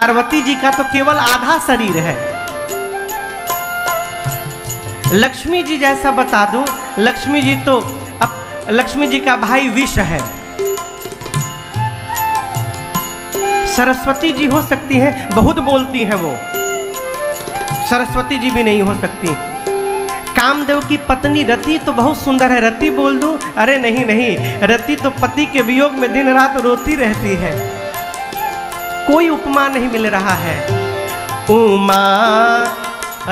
पार्वती जी का तो केवल आधा शरीर है। लक्ष्मी जी जैसा बता दूं, लक्ष्मी जी तो लक्ष्मी जी का भाई विष है। सरस्वती जी हो सकती है, बहुत बोलती है वो, सरस्वती जी भी नहीं हो सकती। कामदेव की पत्नी रति तो बहुत सुंदर है, रति बोल दूं? अरे नहीं नहीं, रति तो पति के वियोग में दिन रात रोती रहती है। कोई उपमा नहीं मिल रहा है। उमा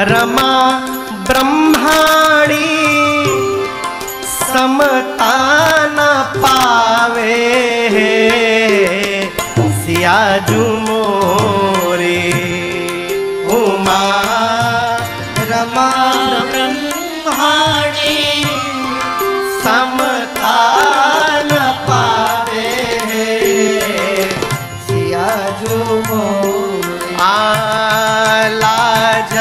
रमा ब्रह्माणी समता न पावे, सियाजू मोरे। उमा रमा ब्रह्माणी समता न पावे, सियाजू मोरे। लाज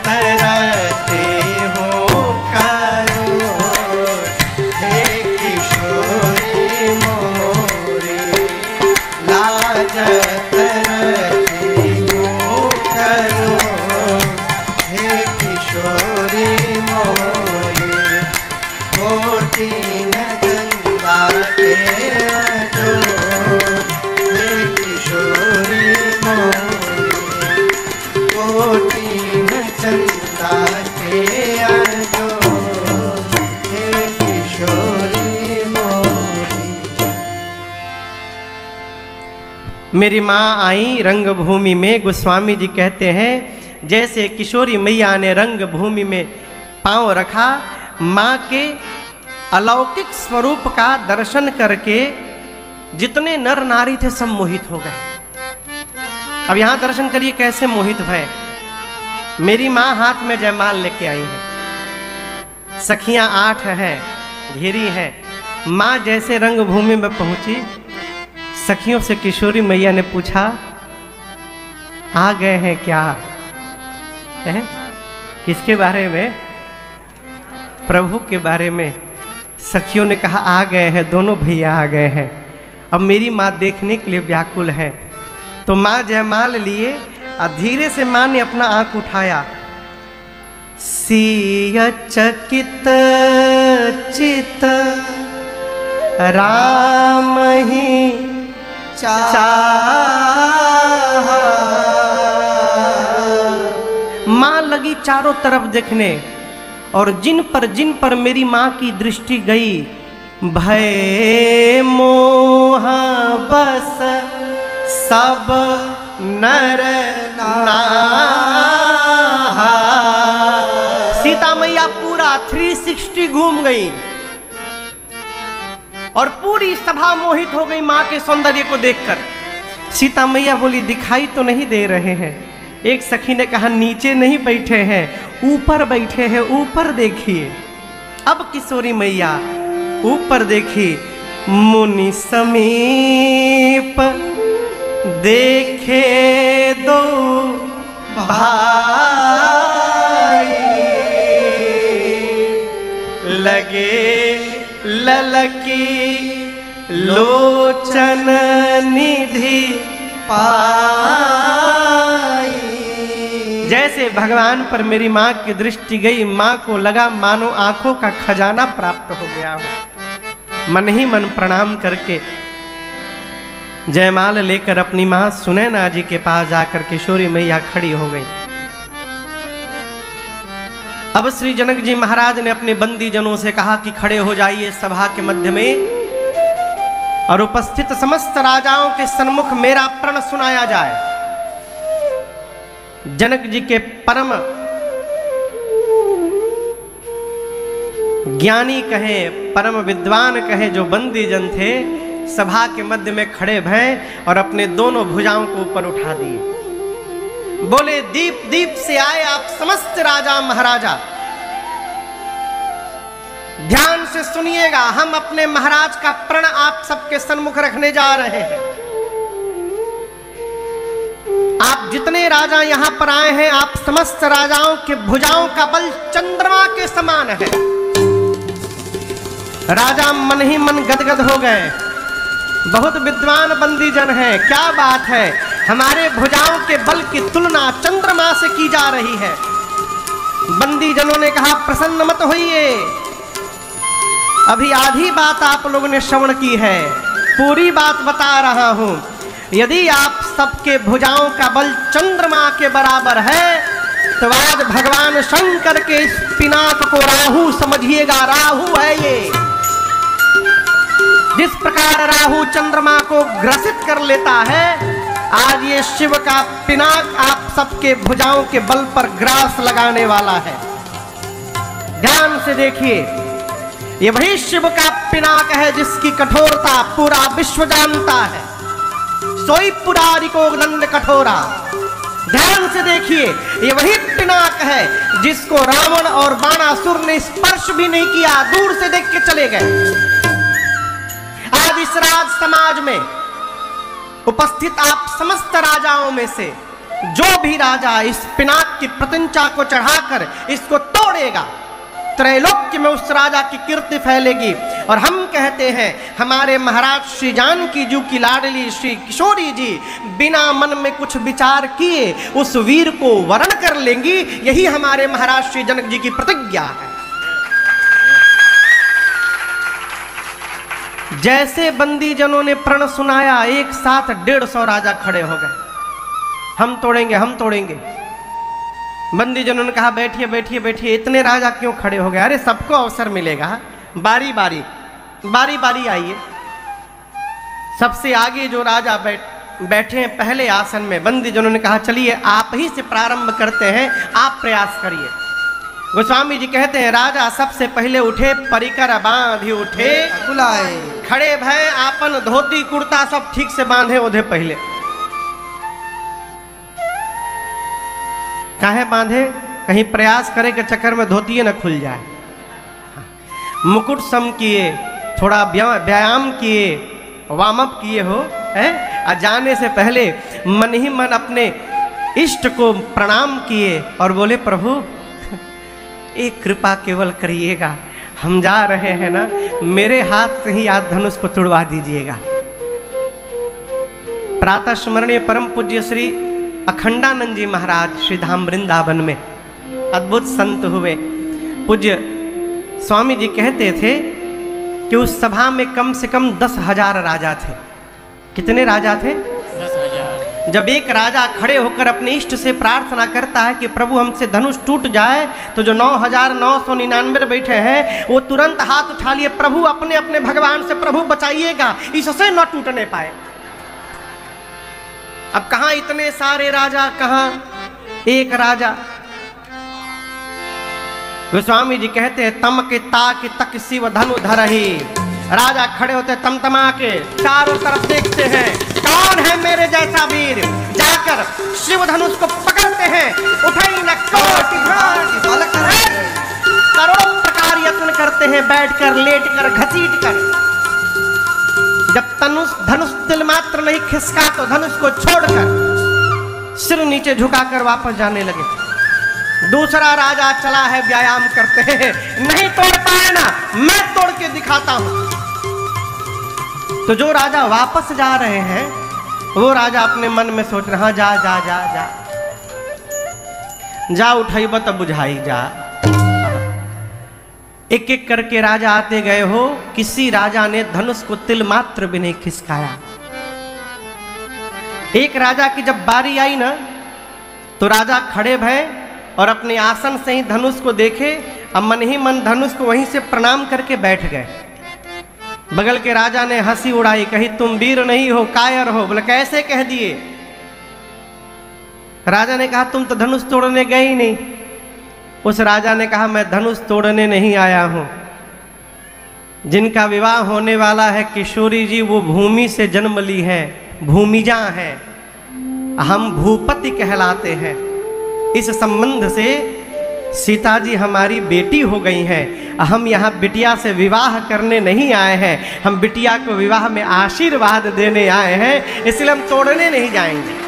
तरते हो करो, हे किशोरी मोरे। लाज तरते हो करो, हे किशोरी मोरे। कोटि न गंगा के जो, हे किशोरी मोरे। कोटि न चंदा के जो, हे किशोरी मोरे। मेरी माँ आई रंगभूमि में, गोस्वामी जी कहते हैं जैसे किशोरी मैया ने रंगभूमि में पांव रखा, माँ के अलौकिक स्वरूप का दर्शन करके जितने नर नारी थे सब मोहित हो गए। अब यहां दर्शन करिए कैसे मोहित भय। मेरी माँ हाथ में जयमाल लेके आई है, सखियां 8 हैं, घेरी हैं। माँ जैसे रंगभूमि में पहुंची, सखियों से किशोरी मैया ने पूछा, आ गए हैं क्या? है? किसके बारे में? प्रभु के बारे में। सखियों ने कहा आ गए हैं, दोनों भैया आ गए हैं। अब मेरी माँ देखने के लिए व्याकुल है। तो माँ जयमाल लिए और धीरे से माँ ने अपना आंख उठाया। सिय चकित चित राम ही चाह। माँ लगी चारों तरफ देखने, और जिन पर मेरी माँ की दृष्टि गई, भय मोह बस सब नर नाहा। सीता मैया पूरा 360 घूम गई और पूरी सभा मोहित हो गई माँ के सौंदर्य को देखकर। सीता मैया बोली दिखाई तो नहीं दे रहे हैं। एक सखी ने कहा नीचे नहीं बैठे हैं, ऊपर बैठे हैं, ऊपर देखिए। अब किशोरी मैया ऊपर देखी, मुनि समीप देखे दो भाई, लगे ललकी लोचन निधि पाई। जैसे भगवान पर मेरी माँ की दृष्टि गई, माँ को लगा मानो आंखों का खजाना प्राप्त हो गया हो। मन ही मन प्रणाम करके जयमाल लेकर अपनी माँ सुनैना जी के पास जाकर किशोरी मैया खड़ी हो गई। अब श्री जनक जी महाराज ने अपने बंदी जनों से कहा कि खड़े हो जाइए सभा के मध्य में, और उपस्थित समस्त राजाओं के सन्मुख मेरा प्रण सुनाया जाए। जनक जी के परम ज्ञानी कहे, परम विद्वान कहे, जो बंदी जन थे सभा के मध्य में खड़े भय और अपने दोनों भुजाओं को ऊपर उठा दिए। बोले दीप दीप से आए आप समस्त राजा महाराजा, ध्यान से सुनिएगा, हम अपने महाराज का प्रण आप सबके सन्मुख रखने जा रहे हैं। आप जितने राजा यहां पर आए हैं, आप समस्त राजाओं के भुजाओं का बल चंद्रमा के समान है। राजा मन ही मन गदगद हो गए। बहुत विद्वान बंदी जन है, क्या बात है। हमारे भुजाओं के बल की तुलना चंद्रमा से की जा रही है। बंदी जनों ने कहा प्रसन्न मत होइए, अभी आधी बात आप लोगों ने श्रवण की है, पूरी बात बता रहा हूं। यदि आप सबके भुजाओं का बल चंद्रमा के बराबर है तो आज भगवान शंकर के इस पिनाक को राहु समझिएगा। राहु है ये। जिस प्रकार राहु चंद्रमा को ग्रसित कर लेता है, आज ये शिव का पिनाक आप सबके भुजाओं के बल पर ग्रास लगाने वाला है। ध्यान से देखिए, ये वही शिव का पिनाक है जिसकी कठोरता पूरा विश्व जानता है। सोई पुरारी को दंड कठोरा। ध्यान से देखिए, ये वही पिनाक है जिसको रावण और बाणासुर ने स्पर्श भी नहीं किया, दूर से देख के चले गए। आज इस राज समाज में उपस्थित आप समस्त राजाओं में से जो भी राजा इस पिनाक की प्रतिंचा को चढ़ाकर इसको तोड़ेगा, त्रैलोक्य में उस राजा की कीर्ति फैलेगी। और हम कहते हैं हमारे महाराज श्री जानकी जी की लाडली श्री किशोरी जी बिना मन में कुछ विचार किए उस वीर को वरण कर लेंगी। यही हमारे महाराज श्री जनक जी की प्रतिज्ञा है। जैसे बंदी जनों ने प्रण सुनाया, एक साथ 150 राजा खड़े हो गए। हम तोड़ेंगे, हम तोड़ेंगे। बंदी जनों ने कहा बैठिए बैठिए बैठिए, इतने राजा क्यों खड़े हो गए? अरे सबको अवसर मिलेगा, बारी बारी बारी बारी आइए। सबसे आगे जो राजा बैठे हैं पहले आसन में, बंदी जनों ने कहा चलिए आप ही से प्रारंभ करते हैं, आप प्रयास करिए। गोस्वामी जी कहते हैं राजा सबसे पहले उठे, परिकर बांधी उठे, बुलाए खड़े भय, आपन धोती कुर्ता सब ठीक से बांधे ओढ़े। पहले काहे बांधे? कहीं प्रयास करे के चक्कर में धोती न खुल जाए। मुकुट सम किए, थोड़ा व्यायाम किए, वार्म अप किए हो है। जाने से पहले मन ही मन अपने इष्ट को प्रणाम किए और बोले प्रभु एक कृपा केवल करिएगा, हम जा रहे हैं ना, मेरे हाथ से ही आज धनुष को तुड़वा दीजिएगा। प्रातः स्मरणीय परम पूज्य श्री अखंडानंद जी महाराज श्री धाम वृंदावन में अद्भुत संत हुए। पूज्य स्वामी जी कहते थे कि उस सभा में कम से कम 10,000 राजा थे। कितने राजा थे? 10,000। जब एक राजा खड़े होकर अपने इष्ट से प्रार्थना करता है कि प्रभु हमसे धनुष टूट जाए, तो जो 9,999 बैठे हैं वो तुरंत हाथ उठा लिए, प्रभु अपने अपने भगवान से प्रभु बचाइएगा, इससे न टूटने पाए। अब कहां इतने सारे राजा, कहां एक राजा। गोस्वामी जी कहते हैं तम के ताक तक शिव धनु धरही। राजा खड़े होते तमतमा के चारों तरफ देखते हैं कौन है मेरे जैसा वीर, जाकर शिव धनुष को पकड़ते हैं, उठाई न कोटि करोड़ों प्रकार यत्न करते हैं, बैठकर लेटकर घसीटकर। जब धनुष तिल मात्र नहीं खिसका तो धनुष को छोड़कर सिर नीचे झुकाकर वापस जाने लगे। दूसरा राजा चला है, व्यायाम करते हैं, नहीं तोड़ पाए ना, मैं तोड़ के दिखाता हूं। तो जो राजा वापस जा रहे हैं वो राजा अपने मन में सोच रहा जा जा जा जा जा, उठाइब तब बुझाई जा। एक एक करके राजा आते गए हो, किसी राजा ने धनुष को तिल मात्र भी नहीं खिसकाया। एक राजा की जब बारी आई ना, तो राजा खड़े भये और अपने आसन से ही धनुष को देखे, अब मन ही मन धनुष को वहीं से प्रणाम करके बैठ गए। बगल के राजा ने हंसी उड़ाई, कही तुम वीर नहीं हो, कायर हो। बोले कैसे कह दिए? राजा ने कहा तुम तो धनुष तोड़ने गए ही नहीं। उस राजा ने कहा मैं धनुष तोड़ने नहीं आया हूं, जिनका विवाह होने वाला है किशोरी जी, वो भूमि से जन्म ली है, भूमिजा है, हम भूपति कहलाते हैं। इस संबंध से सीता जी हमारी बेटी हो गई हैं। हम यहाँ बिटिया से विवाह करने नहीं आए हैं, हम बिटिया को विवाह में आशीर्वाद देने आए हैं, इसलिए हम तोड़ने नहीं जाएंगे।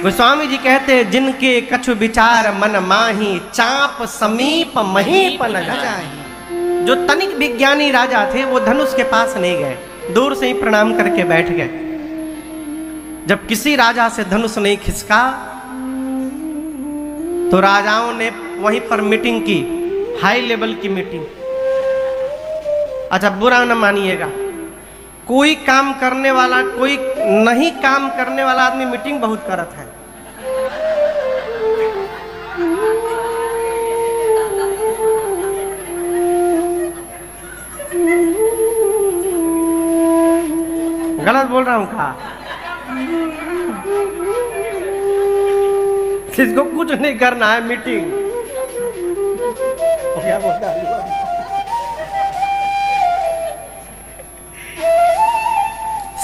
गोस्वामी जी कहते हैं जिनके कछु विचार मन माही, चाप समीप महीप न जाहि। जो तनिक विज्ञानी राजा थे वो धनुष के पास नहीं गए, दूर से ही प्रणाम करके बैठ गए। जब किसी राजा से धनुष नहीं खिसका तो राजाओं ने वहीं पर मीटिंग की, हाई लेवल की मीटिंग। अच्छा बुरा न मानिएगा, कोई काम करने वाला, कोई नहीं काम करने वाला आदमी मीटिंग बहुत करत है। गलत बोल रहा हूं का? इसको कुछ नहीं करना है, मीटिंग। क्या बोलता है?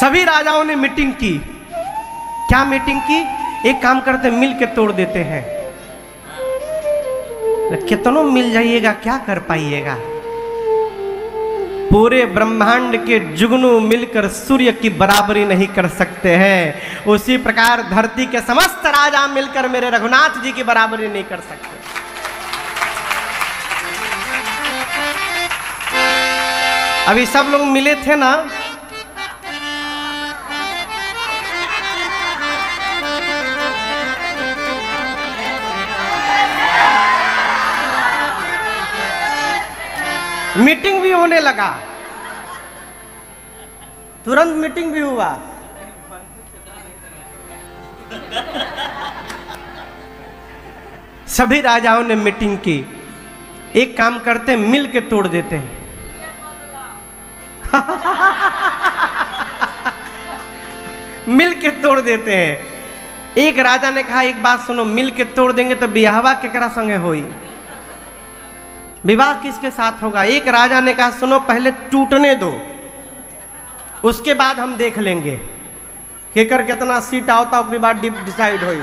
सभी राजाओं ने मीटिंग की। क्या मीटिंग की? एक काम करते, मिल के तोड़ देते हैं। कितनों मिल जाइएगा, क्या कर पाइएगा? पूरे ब्रह्मांड के जुगनू मिलकर सूर्य की बराबरी नहीं कर सकते हैं, उसी प्रकार धरती के समस्त राजा मिलकर मेरे रघुनाथ जी की बराबरी नहीं कर सकते। अभी सब लोग मिले थे ना, मीटिंग भी होने लगा, तुरंत मीटिंग भी हुआ। सभी राजाओं ने मीटिंग की। एक काम करते हैं, मिल के तोड़ देते हैं। मिल के तोड़ देते हैं। एक राजा ने कहा, एक बात सुनो, मिल के तोड़ देंगे तो बियाहवा केकरा संगे होई? विवाह किसके साथ होगा? एक राजा ने कहा, सुनो पहले टूटने दो, उसके बाद हम देख लेंगे केकर कितना सीट आता, उसके बाद डिसाइड होई।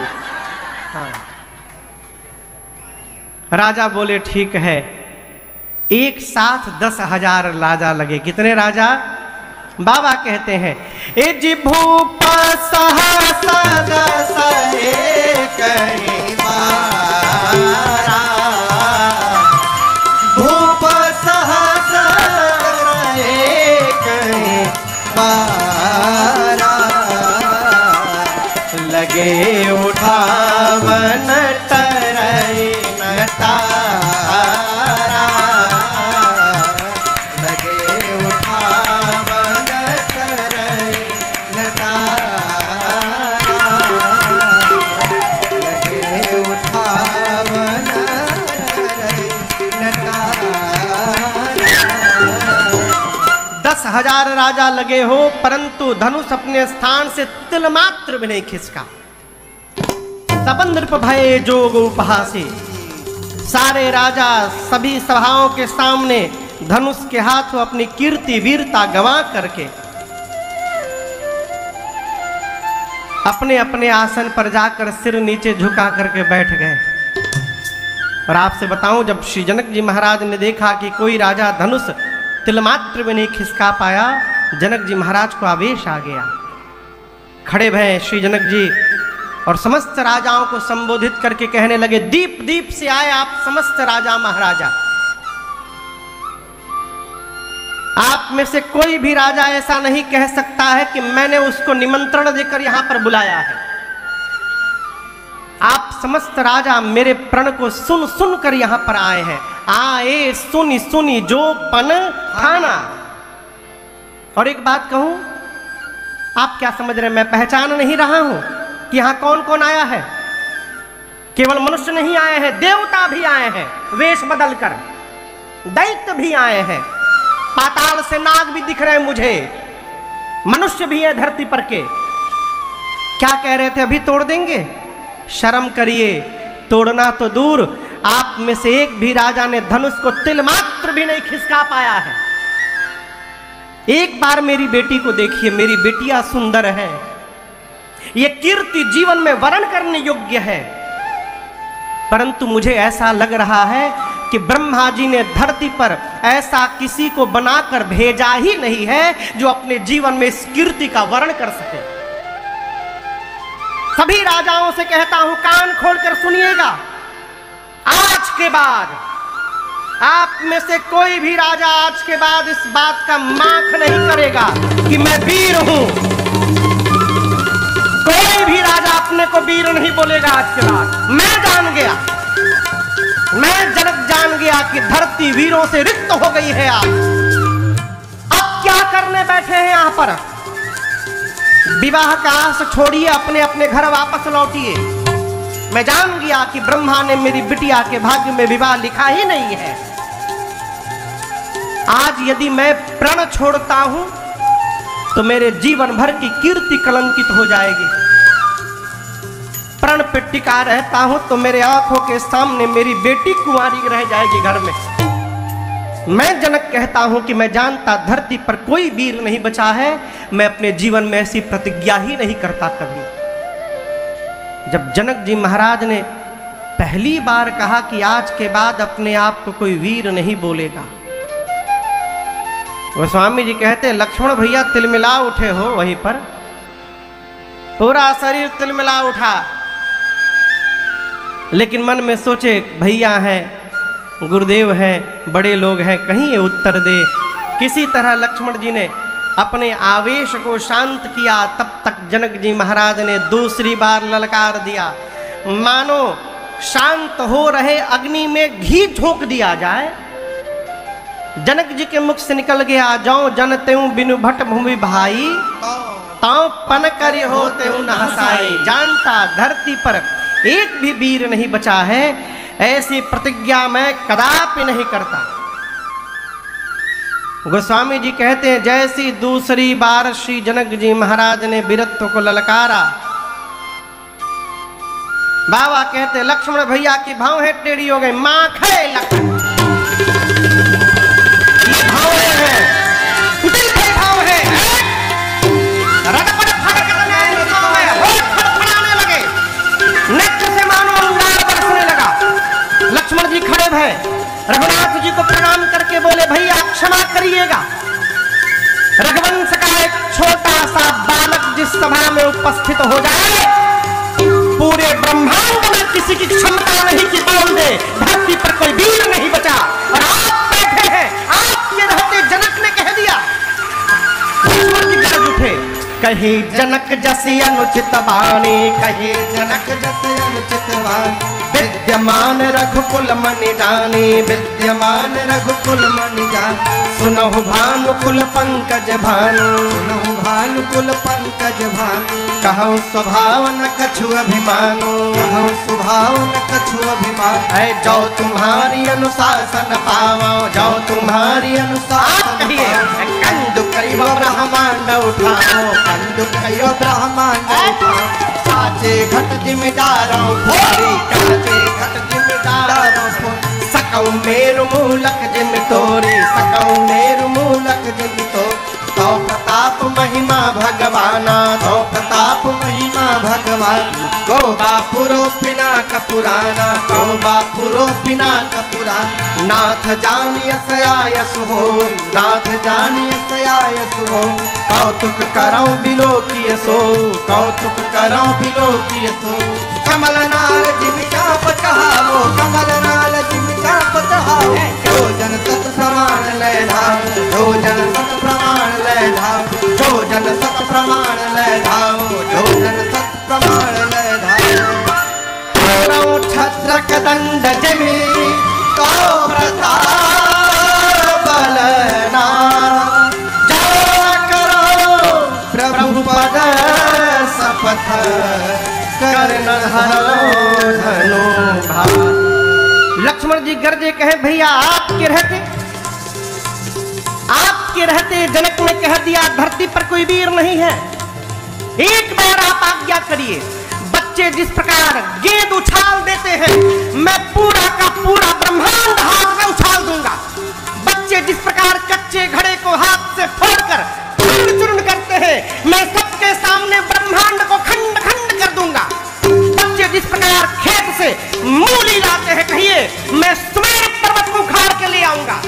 हाँ। राजा बोले ठीक है। एक साथ 10,000 राजा लगे। कितने राजा? बाबा कहते हैं, ए जी भूप सहस दस एक बारा, भूप सहस एक बारा, लगे उठावन तरई न तारा, लगे उठावन तरई न तारा, लगे उठावन तरई न तारा। 10,000 राजा लगे हो, परंतु धनुष अपने स्थान से तिल मात्र भी नहीं खिसका। तपन नृप भय जोग उपहासे। सारे राजा सभी सभाओं के सामने धनुष के हाथों अपनी कीर्ति वीरता गंवा करके अपने अपने आसन पर जाकर सिर नीचे झुका करके बैठ गए। और आपसे बताऊं, जब श्री जनक जी महाराज ने देखा कि कोई राजा धनुष तिलमात्र में नहीं खिसका पाया, जनक जी महाराज को आवेश आ गया। खड़े भये श्री जनक जी और समस्त राजाओं को संबोधित करके कहने लगे, दीप दीप से आए आप समस्त राजा महाराजा। आप में से कोई भी राजा ऐसा नहीं कह सकता है कि मैंने उसको निमंत्रण देकर यहां पर बुलाया है। आप समस्त राजा मेरे प्रण को सुन सुन कर यहां पर आए हैं। आए सुनी सुनी जो पन ठाना। और एक बात कहूं, आप क्या समझ रहे हैं, मैं पहचान नहीं रहा हूं कि यहां कौन कौन आया है? केवल मनुष्य नहीं आए हैं, देवता भी आए हैं वेश बदलकर, दैत्य भी आए हैं, पाताल से नाग भी दिख रहे हैं मुझे, मनुष्य भी है धरती पर के। क्या कह रहे थे, अभी तोड़ देंगे? शर्म करिए, तोड़ना तो दूर, आप में से एक भी राजा ने धनुष को तिल मात्र भी नहीं खिसका पाया है। एक बार मेरी बेटी को देखिए, मेरी बेटियां सुंदर है, ये कीर्ति जीवन में वर्ण करने योग्य है, परंतु मुझे ऐसा लग रहा है कि ब्रह्मा जी ने धरती पर ऐसा किसी को बनाकर भेजा ही नहीं है जो अपने जीवन में इस कीर्ति का वर्ण कर सके। सभी राजाओं से कहता हूं, कान खोलकर सुनिएगा, आज के बाद आप में से कोई भी राजा आज के बाद इस बात का माख नहीं करेगा कि मैं वीर हूं। कोई भी राजा अपने को वीर नहीं बोलेगा आज के बाद। मैं जान गया, मैं जनक जान गया कि धरती वीरों से रिक्त हो गई है। अब क्या करने बैठे हैं यहां पर? विवाह का आस छोड़िए, अपने अपने घर वापस लौटिए। मैं जान गया कि ब्रह्मा ने मेरी बिटिया के भाग्य में विवाह लिखा ही नहीं है। आज यदि मैं प्रण छोड़ता हूं तो मेरे जीवन भर की कीर्ति कलंकित हो जाएगी। प्रण पे टिका रहता हूं तो मेरे आंखों के सामने मेरी बेटी कुंवारी रह जाएगी घर में। मैं जनक कहता हूं कि मैं जानता धरती पर कोई वीर नहीं बचा है। मैं अपने जीवन में ऐसी प्रतिज्ञा ही नहीं करता कभी। जब जनक जी महाराज ने पहली बार कहा कि आज के बाद अपने आप को कोई वीर नहीं बोलेगा, गोस्वामी जी कहते लक्ष्मण भैया तिलमिला उठे हो, वहीं पर पूरा शरीर तिलमिला उठा। लेकिन मन में सोचे भैया हैं, गुरुदेव हैं, बड़े लोग हैं, कहीं ये उत्तर दे। किसी तरह लक्ष्मण जी ने अपने आवेश को शांत किया। तब तक जनक जी महाराज ने दूसरी बार ललकार दिया, मानो शांत हो रहे अग्नि में घी झोंक दिया जाए। जनक जी के मुख से निकल गया, जाऊं जन त्यों बिनु भट भूमि भाई, ताऊ पन करी हो त्यों न हसाई। जानता धरती पर एक भी वीर नहीं बचा है, ऐसी प्रतिज्ञा मैं कदापि नहीं करता। गोस्वामी जी कहते हैं जैसी दूसरी बार श्री जनक जी महाराज ने वीरत्व को ललकारा, बाबा कहते लक्ष्मण भैया की भाव है टेढ़ी हो गई। मां खे लक्ष्मण भाव है, दिल के भाव है, रटपट फड़कने फड़फड़ाने लगे, नेत्र से मानो अंगार बरसने लगा। लक्ष्मण जी खड़े भय रघुनाथ जी को प्रणाम करके बोले भैया क्षमा करिएगा। रघुवंश का एक छोटा सा बालक जिस सभा में उपस्थित हो जाए, पूरे ब्रह्मांड में किसी की क्षमता नहीं कि बोल दे धरती पर कोई वीर नहीं बचा। और आप बैठे हैं, आपके रहते जनक ने कह दिया। लक्ष्मण जी गरज उठे, कहे जनक जैसी अनुचित वाणी, कहे जनक जैसी अनुचित वाणी, विद्यमान रघुकुल मणि जानी, विद्यमान रघुकुल मणि जानी। सुनहु भानुकुल पंकज भानु, सुनहु भानुकुल पंकज भानु। कहूँ स्वभाव न कछु अभिमानो, कहूँ स्वभाव न कछु अभिमान। है जो तुम्हारी अनुशासन पावो, जो तुम्हारी अनुशासन पावो। कंदु कयो ब्रह्मांड उठाओ, कंदु कयो ब्रह्मांड उठाओ। काचे घट जिम्मेदारों भोरी, काचे घट जिम्मेदारों भोरी। सकौ मेरु मूलक जिम तोरी, सकौ मेरु मूलक जिम तोरी। तो प्रताप महिमा भगवाना, तो प्रताप महिमा भगवान। गो बापुरो बिना कपुराना, गो बापुरो बिना कपुराना। नाथ जानियस आयस हो, नाथ जानियस आयस हो। कौतुक करो बिलोकिय सो, कौतुक करो बिलोकिय सो। कमल नाल जिम चाप कहावो, कमल नाल जिम चाप कहावो। जो जन सत प्रमाण ले धाम, जो जन सत प्रमाण ले धाम, जो जन सत प्रमाण ले धाम, जो जन सत प्रमाण ले धाम। छत्र कदंड जमी तो प्रताप बलना, जो करो प्रभु पद शपथ, करन हरो धनु भार। लक्ष्मण जी गरजे कहे भैया आपके रहते जनक ने कह दिया धरती पर कोई वीर नहीं है। एक बार आप आज्ञा करिए। बच्चे जिस प्रकार गेंद उछाल देते हैं, मैं पूरा का पूरा ब्रह्मांड हाथ में उछाल दूंगा। बच्चे जिस प्रकार कच्चे घड़े को हाथ से फोड़कर चूर्ण चूर्ण करते हैं, मैं सबके सामने ब्रह्मांड को खंड खंड कर दूंगा। बच्चे जिस प्रकार खेत से मूली लाते हैं, कहिए मैं सुमेर पर्वत को उखाड़ के ले आऊंगा।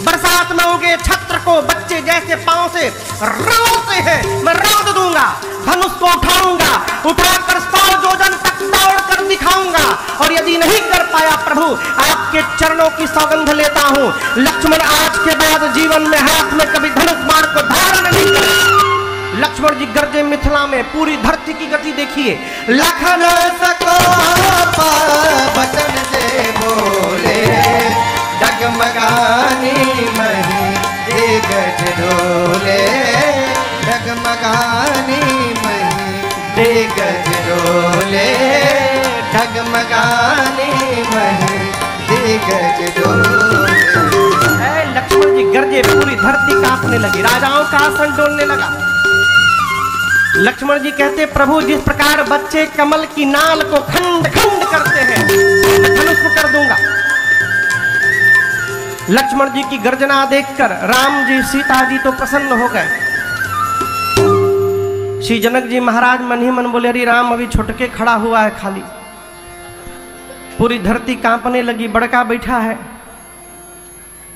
बरसात में उगे छत्र को बच्चे जैसे पांव से रौंदते हैं, मैं रौंद दूंगा। धनुष को उठाऊंगा, उठाकर 100 योजन तक दौड़ कर दिखाऊंगा। और यदि नहीं कर पाया प्रभु, आपके चरणों की सौगंध लेता हूं, लक्ष्मण आज के बाद जीवन में हाथ में कभी धनुष बाण को धारण नहीं करेगा। लक्ष्मण जी गरजे मिथिला में, पूरी धरती की गति देखिए। लखन सको बचन से बोले, डगमगानी मही गज डोले, डगमगानी मही गज डोले, डगमगानी मही गज डोले। लक्ष्मण जी गरजे, पूरी धरती कांपने लगी, राजाओं का आसन डोलने लगा। लक्ष्मण जी कहते, प्रभु जिस प्रकार बच्चे कमल की नाल को खंड खंड करते हैं, धनुष को कर दूंगा। लक्ष्मण जी की गर्जना देखकर राम जी सीता जी तो प्रसन्न हो गए। श्री जनक जी महाराज मन ही मन बोले, अरे राम अभी छुटके खड़ा हुआ है खाली। पूरी धरती कांपने लगी, बड़का बैठा है।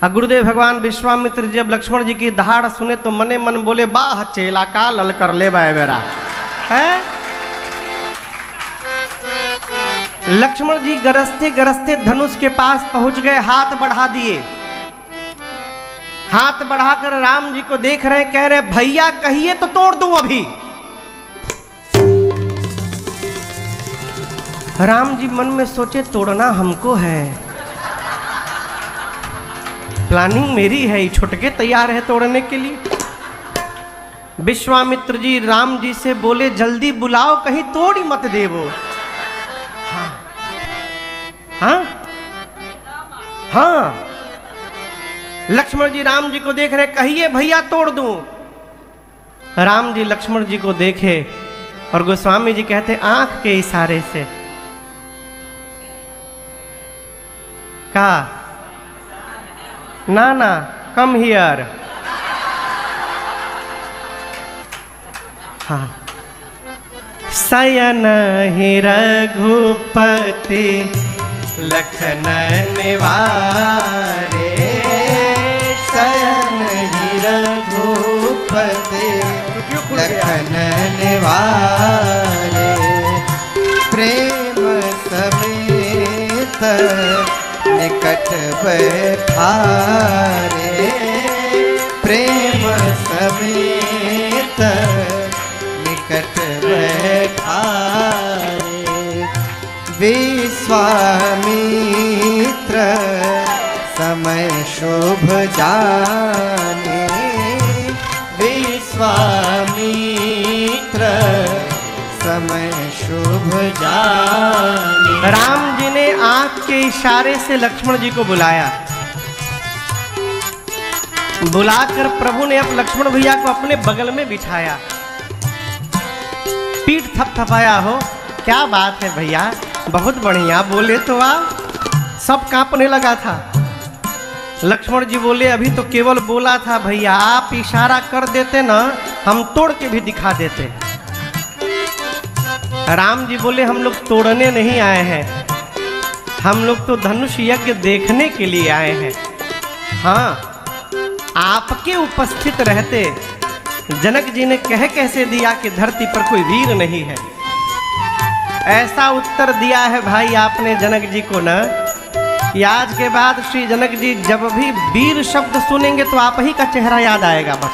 गुरुदेव भगवान विश्वामित्र जी जब लक्ष्मण जी की दहाड़ सुने तो मने मन बोले, बाह चेला का लल कर ले बेरा है। लक्ष्मण जी गरजते गरजते धनुष के पास पहुंच गए, हाथ बढ़ा दिए। हाथ बढ़ाकर राम जी को देख रहे, कह रहे, भैया कहिए तो तोड़ दूं अभी। राम जी मन में सोचे, तोड़ना हमको है, प्लानिंग मेरी है, ये छुटके तैयार है तोड़ने के लिए। विश्वामित्र जी राम जी से बोले, जल्दी बुलाओ, कहीं तोड़ ही मत देवो। हाँ हाँ। लक्ष्मण जी राम जी को देख रहे, कहिए भैया तोड़ दूं। राम जी लक्ष्मण जी को देखे और गोस्वामी जी कहते, आंख के इशारे से का ना ना कम हियर। हाँ। शयन ही रघुपति लखन निवारे, शयन ही रघुपति लखन निवारे, प्रेम समेत निकट बैठारे, प्रेम समेत निकट बैठारे, विश्वामित्र समय शुभ जाने, विश्वामित्र समय शुभ जाने। राम जी ने आंख के इशारे से लक्ष्मण जी को बुलाया। बुलाकर प्रभु ने अब लक्ष्मण भैया को अपने बगल में बिठाया, पीठ थपथपाया। हो क्या बात है भैया, बहुत बढ़िया बोले तो आप। सब कांपने लगा था। लक्ष्मण जी बोले, अभी तो केवल बोला था भैया, आप इशारा कर देते ना, हम तोड़ के भी दिखा देते। राम जी बोले, हम लोग तोड़ने नहीं आए हैं, हम लोग तो धनुष यज्ञ देखने के लिए आए हैं। हाँ, आपके उपस्थित रहते जनक जी ने कह कैसे दिया कि धरती पर कोई वीर नहीं है। ऐसा उत्तर दिया है भाई आपने जनक जी को ना, कि आज के बाद श्री जनक जी जब भी वीर शब्द सुनेंगे तो आप ही का चेहरा याद आएगा बस।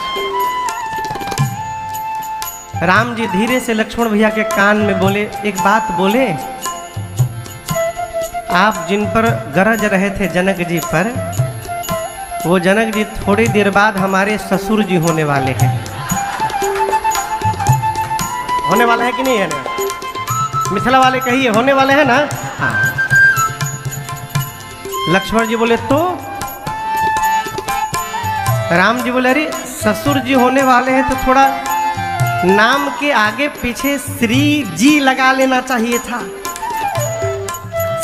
राम जी धीरे से लक्ष्मण भैया के कान में बोले, एक बात बोले, आप जिन पर गरज रहे थे जनक जी पर, वो जनक जी थोड़ी देर बाद हमारे ससुर जी होने वाले हैं। होने वाले हैं कि नहीं है ना? मिथिला वाले कहिए, होने वाले हैं ना? हाँ। लक्ष्मण जी बोले तो? राम जी बोले, अरे ससुर जी होने वाले हैं तो थोड़ा नाम के आगे पीछे श्री जी लगा लेना चाहिए था।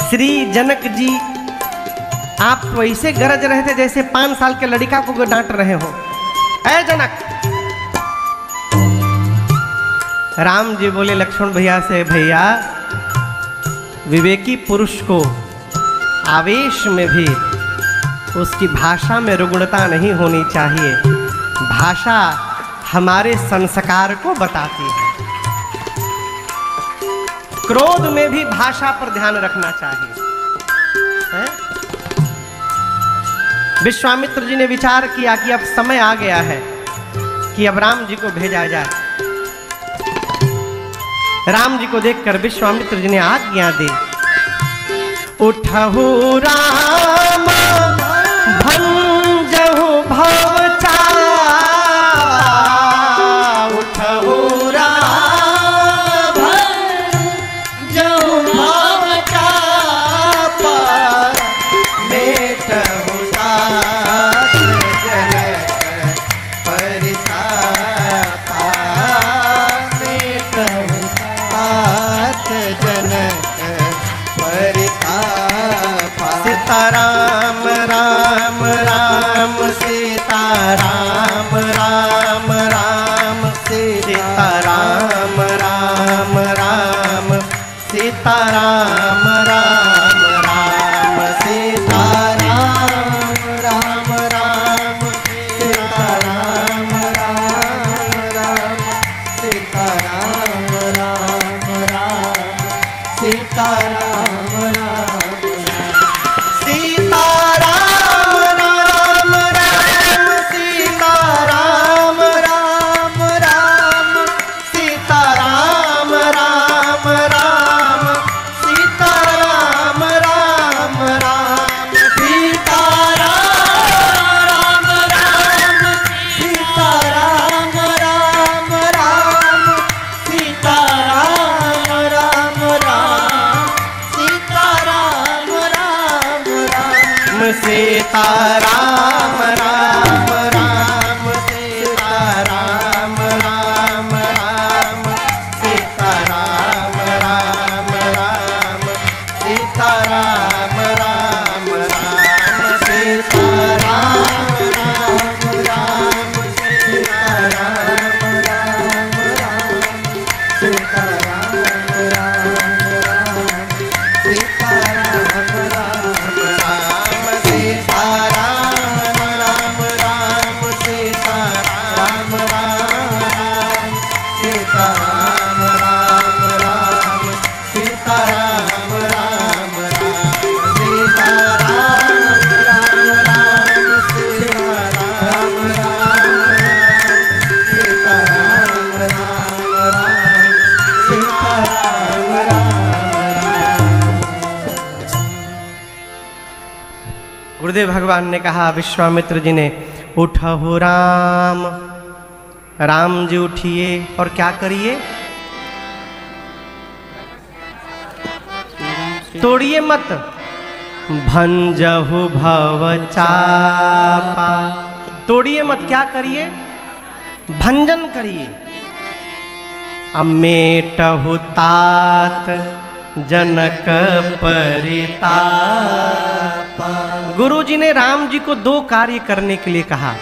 श्री जनक जी। आप वैसे गरज रहे थे जैसे 5 साल के लड़का को डांट रहे हो। ऐ जनक। राम जी बोले लक्ष्मण भैया से, भैया विवेकी पुरुष को आवेश में भी उसकी भाषा में रुग्णता नहीं होनी चाहिए। भाषा हमारे संस्कार को बताती है। क्रोध में भी भाषा पर ध्यान रखना चाहिए। विश्वामित्र जी ने विचार किया कि अब समय आ गया है कि अब राम जी को भेजा जाए। राम जी को देखकर विश्वामित्र जी ने आज्ञा दी, उठहु राम भंजहु भव चापा, उठहु राम भंजहु भव चापा, मेटहु तात जनक परितापा, मेटहु तात जनक परितापा। सीताराम राम राम सीताराम राम राम सीताराम राम राम सीताराम राम राम सीताराम राम राम सीताराम राम राम सीताराम राम राम सीताराम राम सीताराम राम राम सीताराम राम राम सीताराम राम राम सीताराम राम राम सीताराम राम सीताराम राम राम सीताराम राम राम सीताराम राम राम सीताराम राम राम सीताराम राम राम सीताराम राम राम सीताराम राम राम सीताराम राम राम सीताराम राम राम सीताराम राम राम सीताराम राम राम सीताराम राम राम सीताराम राम राम सीताराम राम राम सीताराम राम राम सीताराम राम राम सीताराम राम राम सीताराम राम गुरुदेव भगवान ने कहा, विश्वामित्र जी ने, उठहु राम। राम जी उठिए और क्या करिए? तोड़िए मत, भंजहु भव चापा। तोड़िए मत, क्या करिए? भंजन करिए। अमेटहु तात जनक परितापा। गुरु जी ने राम जी को दो कार्य करने के लिए कहा,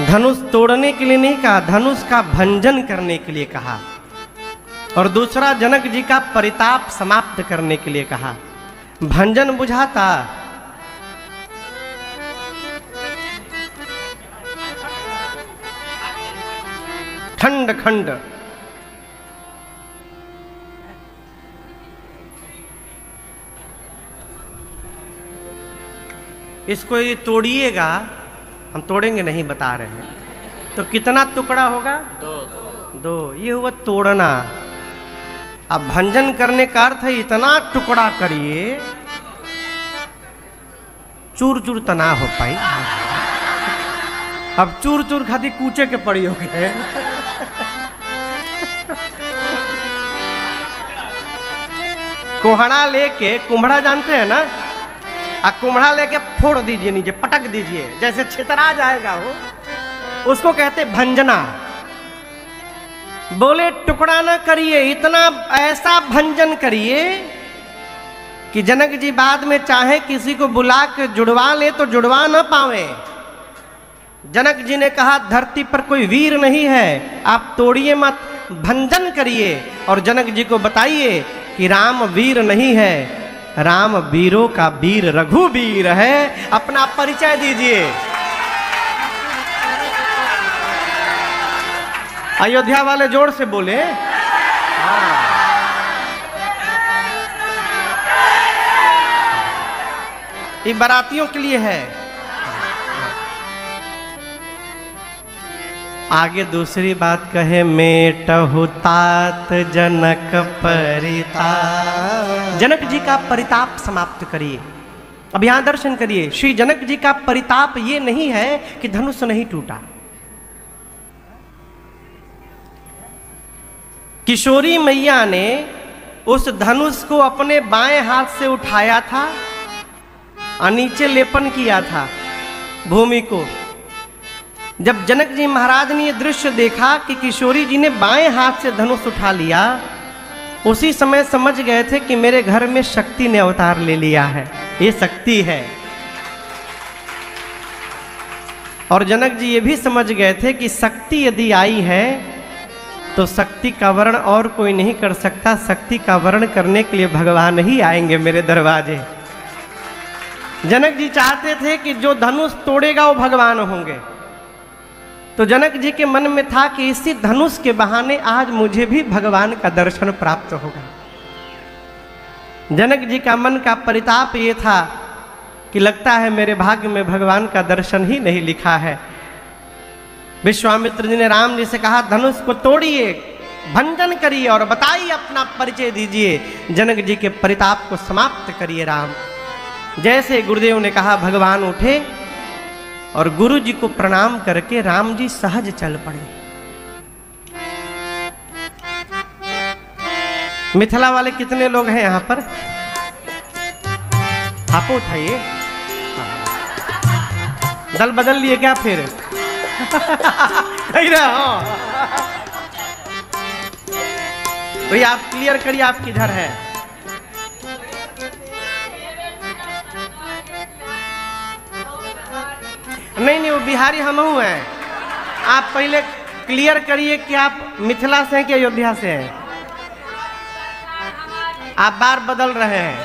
धनुष तोड़ने के लिए नहीं कहा, धनुष का भंजन करने के लिए कहा, और दूसरा जनक जी का परिताप समाप्त करने के लिए कहा। भंजन बुझाता, खंड खंड, इसको ये तोड़िएगा, हम तोड़ेंगे नहीं बता रहे हैं, तो कितना टुकड़ा होगा? दो। ये हुआ तोड़ना। अब भंजन करने का अर्थ है इतना टुकड़ा करिए चूर चूर तना हो पाई। अब चूर चूर खाती कूचे के पड़ी हो गए। कोहड़ा लेके, कुम्हड़ा जानते हैं ना, कुम्हड़ा लेके फोड़ दीजिए नीचे, पटक दीजिए, जैसे छितरा जाएगा वो, उसको कहते भंजना। बोले टुकड़ा ना करिए, इतना ऐसा भंजन करिए कि जनक जी बाद में चाहे किसी को बुला के जुड़वा ले तो जुड़वा ना पावे। जनक जी ने कहा, धरती पर कोई वीर नहीं है, आप तोड़िए मत, भंजन करिए और जनक जी को बताइए कि राम वीर नहीं है, राम वीरों का वीर रघुवीर है। अपना परिचय दीजिए। अयोध्या वाले जोर से बोले। ये बारातियों के लिए है। आगे दूसरी बात कहे, मेटहु तात जनक परिताप। जनक जी का परिताप समाप्त करिए। अब यहां दर्शन करिए, श्री जनक जी का परिताप ये नहीं है कि धनुष नहीं टूटा। किशोरी मैया ने उस धनुष को अपने बाएं हाथ से उठाया था और नीचे लेपन किया था भूमि को। जब जनक जी महाराज ने यह दृश्य देखा कि किशोरी जी ने बाएं हाथ से धनुष उठा लिया, उसी समय समझ गए थे कि मेरे घर में शक्ति ने अवतार ले लिया है, ये शक्ति है। और जनक जी ये भी समझ गए थे कि शक्ति यदि आई है तो शक्ति का वर्ण और कोई नहीं कर सकता, शक्ति का वर्ण करने के लिए भगवान ही आएंगे मेरे दरवाजे। जनक जी चाहते थे कि जो धनुष तोड़ेगा वो भगवान होंगे। तो जनक जी के मन में था कि इसी धनुष के बहाने आज मुझे भी भगवान का दर्शन प्राप्त होगा। जनक जी का मन का परिताप ये था कि लगता है मेरे भाग्य में भगवान का दर्शन ही नहीं लिखा है। विश्वामित्र जी ने राम जी से कहा, धनुष को तोड़िए, भंजन करिए और बताइए, अपना परिचय दीजिए, जनक जी के परिताप को समाप्त करिए राम। जैसे गुरुदेव ने कहा, भगवान उठे और गुरु जी को प्रणाम करके राम जी सहज चल पड़े। मिथिला वाले कितने लोग हैं यहां पर? आप उठाइए। दल बदल लिए क्या फिर? कही रहे हो भैया, आप क्लियर करिए आप किधर है। नहीं, वो बिहारी हम हैं। आप पहले क्लियर करिए कि आप मिथिला से हैं कि अयोध्या से हैं। आप बार बदल रहे हैं।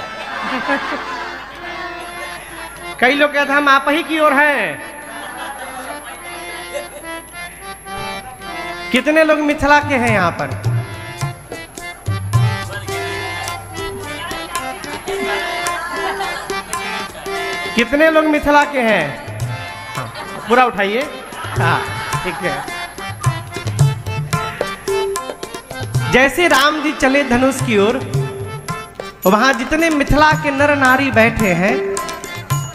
कई लोग कहते हैं हम आप ही की ओर हैं। कितने लोग मिथिला के हैं यहाँ पर? कितने लोग मिथिला के हैं? हाँ, पूरा उठाइए। हाँ ठीक है। जैसे राम जी चले धनुष की ओर, वहां जितने मिथिला के नर नारी बैठे हैं,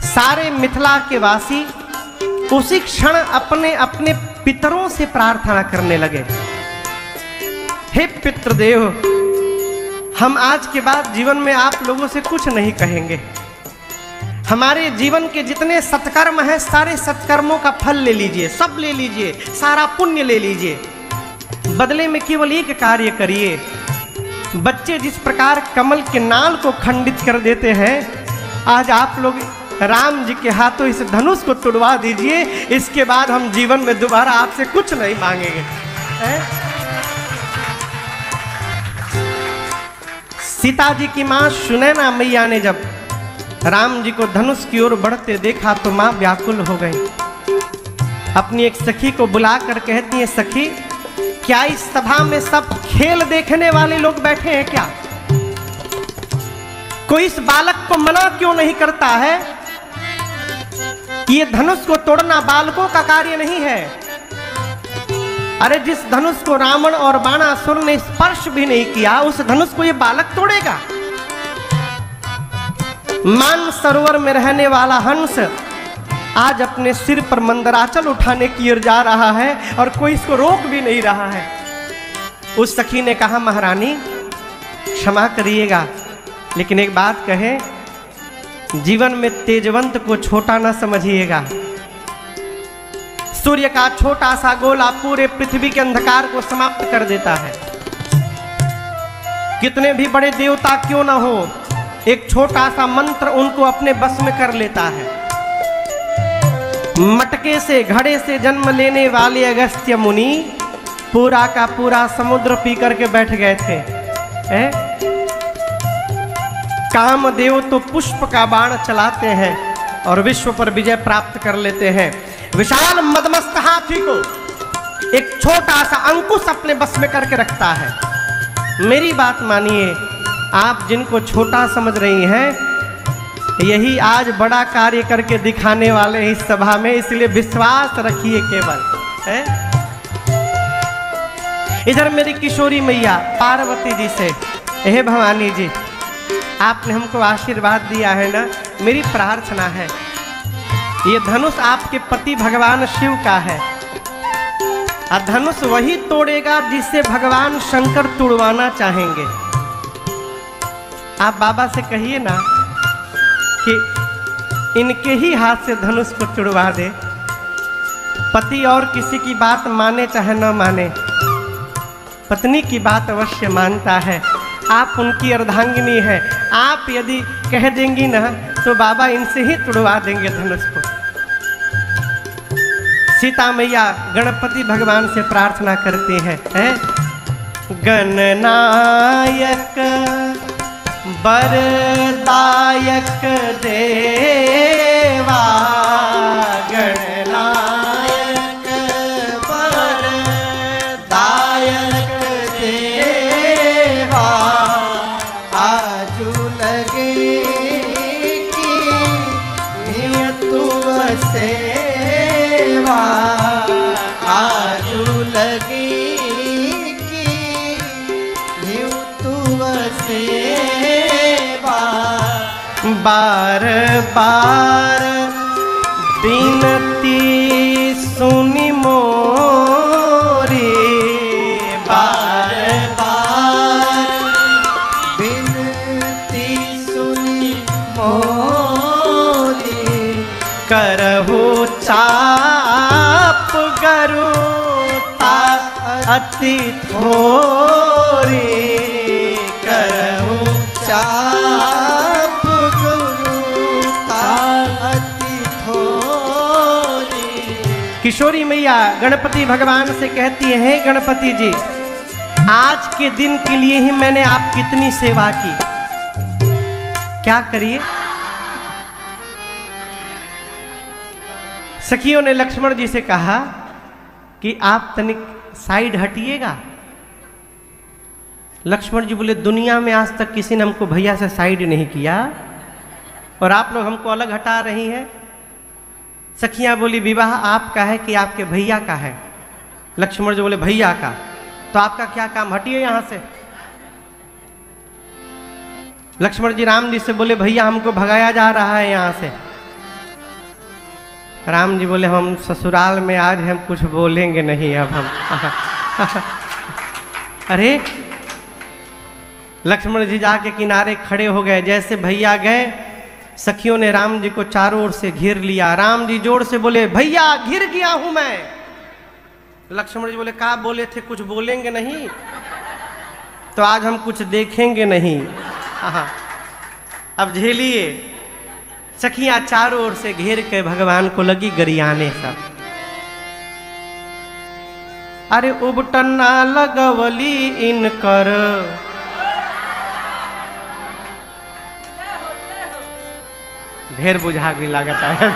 सारे मिथिला के वासी उसी क्षण अपने अपने पितरों से प्रार्थना करने लगे। हे पितृदेव, हम आज के बाद जीवन में आप लोगों से कुछ नहीं कहेंगे। हमारे जीवन के जितने सत्कर्म हैं, सारे सत्कर्मों का फल ले लीजिए, सब ले लीजिए, सारा पुण्य ले लीजिए। बदले में केवल एक कार्य करिए। बच्चे जिस प्रकार कमल के नाल को खंडित कर देते हैं, आज आप लोग राम जी के हाथों इस धनुष को तुड़वा दीजिए। इसके बाद हम जीवन में दोबारा आपसे कुछ नहीं मांगेंगे। सीता जी की मां सुनैना मैया ने जब राम जी को धनुष की ओर बढ़ते देखा तो मां व्याकुल हो गई। अपनी एक सखी को बुलाकर कहती है, सखी क्या इस सभा में सब खेल देखने वाले लोग बैठे हैं क्या? कोई इस बालक को मना क्यों नहीं करता है? ये धनुष को तोड़ना बालकों का कार्य नहीं है। अरे जिस धनुष को रावण और बाणासुर ने स्पर्श भी नहीं किया, उस धनुष को ये बालक तोड़ेगा। मान सरोवर में रहने वाला हंस आज अपने सिर पर मंदराचल उठाने की ओर जा रहा है और कोई इसको रोक भी नहीं रहा है। उस सखी ने कहा, महारानी क्षमा करिएगा, लेकिन एक बात कहे, जीवन में तेजवंत को छोटा ना समझिएगा। सूर्य का छोटा सा गोला पूरे पृथ्वी के अंधकार को समाप्त कर देता है। कितने भी बड़े देवता क्यों ना हो, एक छोटा सा मंत्र उनको अपने बस में कर लेता है। मटके से घड़े से जन्म लेने वाले अगस्त्य मुनि पूरा का पूरा समुद्र पी करके बैठ गए थे। कामदेव तो पुष्प का बाण चलाते हैं और विश्व पर विजय प्राप्त कर लेते हैं। विशाल मदमस्त हाथी को एक छोटा सा अंकुश अपने बस में करके रखता है। मेरी बात मानिए, आप जिनको छोटा समझ रही हैं, यही आज बड़ा कार्य करके दिखाने वाले इस सभा में, इसलिए विश्वास रखिए केवल है। इधर मेरी किशोरी मैया पार्वती जी से, हे भवानी जी, आपने हमको आशीर्वाद दिया है ना, मेरी प्रार्थना है ये धनुष आपके पति भगवान शिव का है, और धनुष वही तोड़ेगा जिससे भगवान शंकर तुड़वाना चाहेंगे। आप बाबा से कहिए ना कि इनके ही हाथ से धनुष को तुड़वा दे। पति और किसी की बात माने चाहे न माने, पत्नी की बात अवश्य मानता है। आप उनकी अर्धांगिनी है, आप यदि कह देंगी ना तो बाबा इनसे ही तुड़वा देंगे धनुष को। सीता मैया गणपति भगवान से प्रार्थना करती है, गणनायक वरदायक देवा, गणनायक वरदायक देवा, आजू लगे कि तू सेवा, आजू लगे कि तू सेवा, बार बार बिनती सुनी मोरी, बार बार बिनती सुनी मोरी, करहु चाप गरुता अति थोरी, करहु चाप गरुता अति थोरी। किशोरी मैया गणपति भगवान से कहती है, गणपति जी, आज के दिन के लिए ही मैंने आपकी इतनी सेवा की, क्या करिए। सखियों ने लक्ष्मण जी से कहा कि आप तनिक साइड हटिएगा। लक्ष्मण जी बोले, दुनिया में आज तक किसी ने हमको भैया से साइड नहीं किया और आप लोग हमको अलग हटा रही हैं। सखियां बोली, विवाह आपका है कि आपके भैया का है? लक्ष्मण जी बोले, भैया का। तो आपका क्या काम, हटिए यहां से। लक्ष्मण जी राम जी से बोले, भैया हमको भगाया जा रहा है यहां से। राम जी बोले, हम ससुराल में आज हम कुछ बोलेंगे नहीं अब हम। अरे लक्ष्मण जी जाके किनारे खड़े हो गए। जैसे भैया गए, सखियों ने राम जी को चारों ओर से घेर लिया। राम जी जोर से बोले, भैया घिर गया हूं मैं। लक्ष्मण जी बोले, क्या बोले थे, कुछ बोलेंगे नहीं? तो आज हम कुछ देखेंगे नहीं। अब झेलिए। सखियां चारों ओर से घेर के भगवान को लगी गरियाने सब। अरे उबटना लगवली इनकर, ढेर बुझा भी लागत है।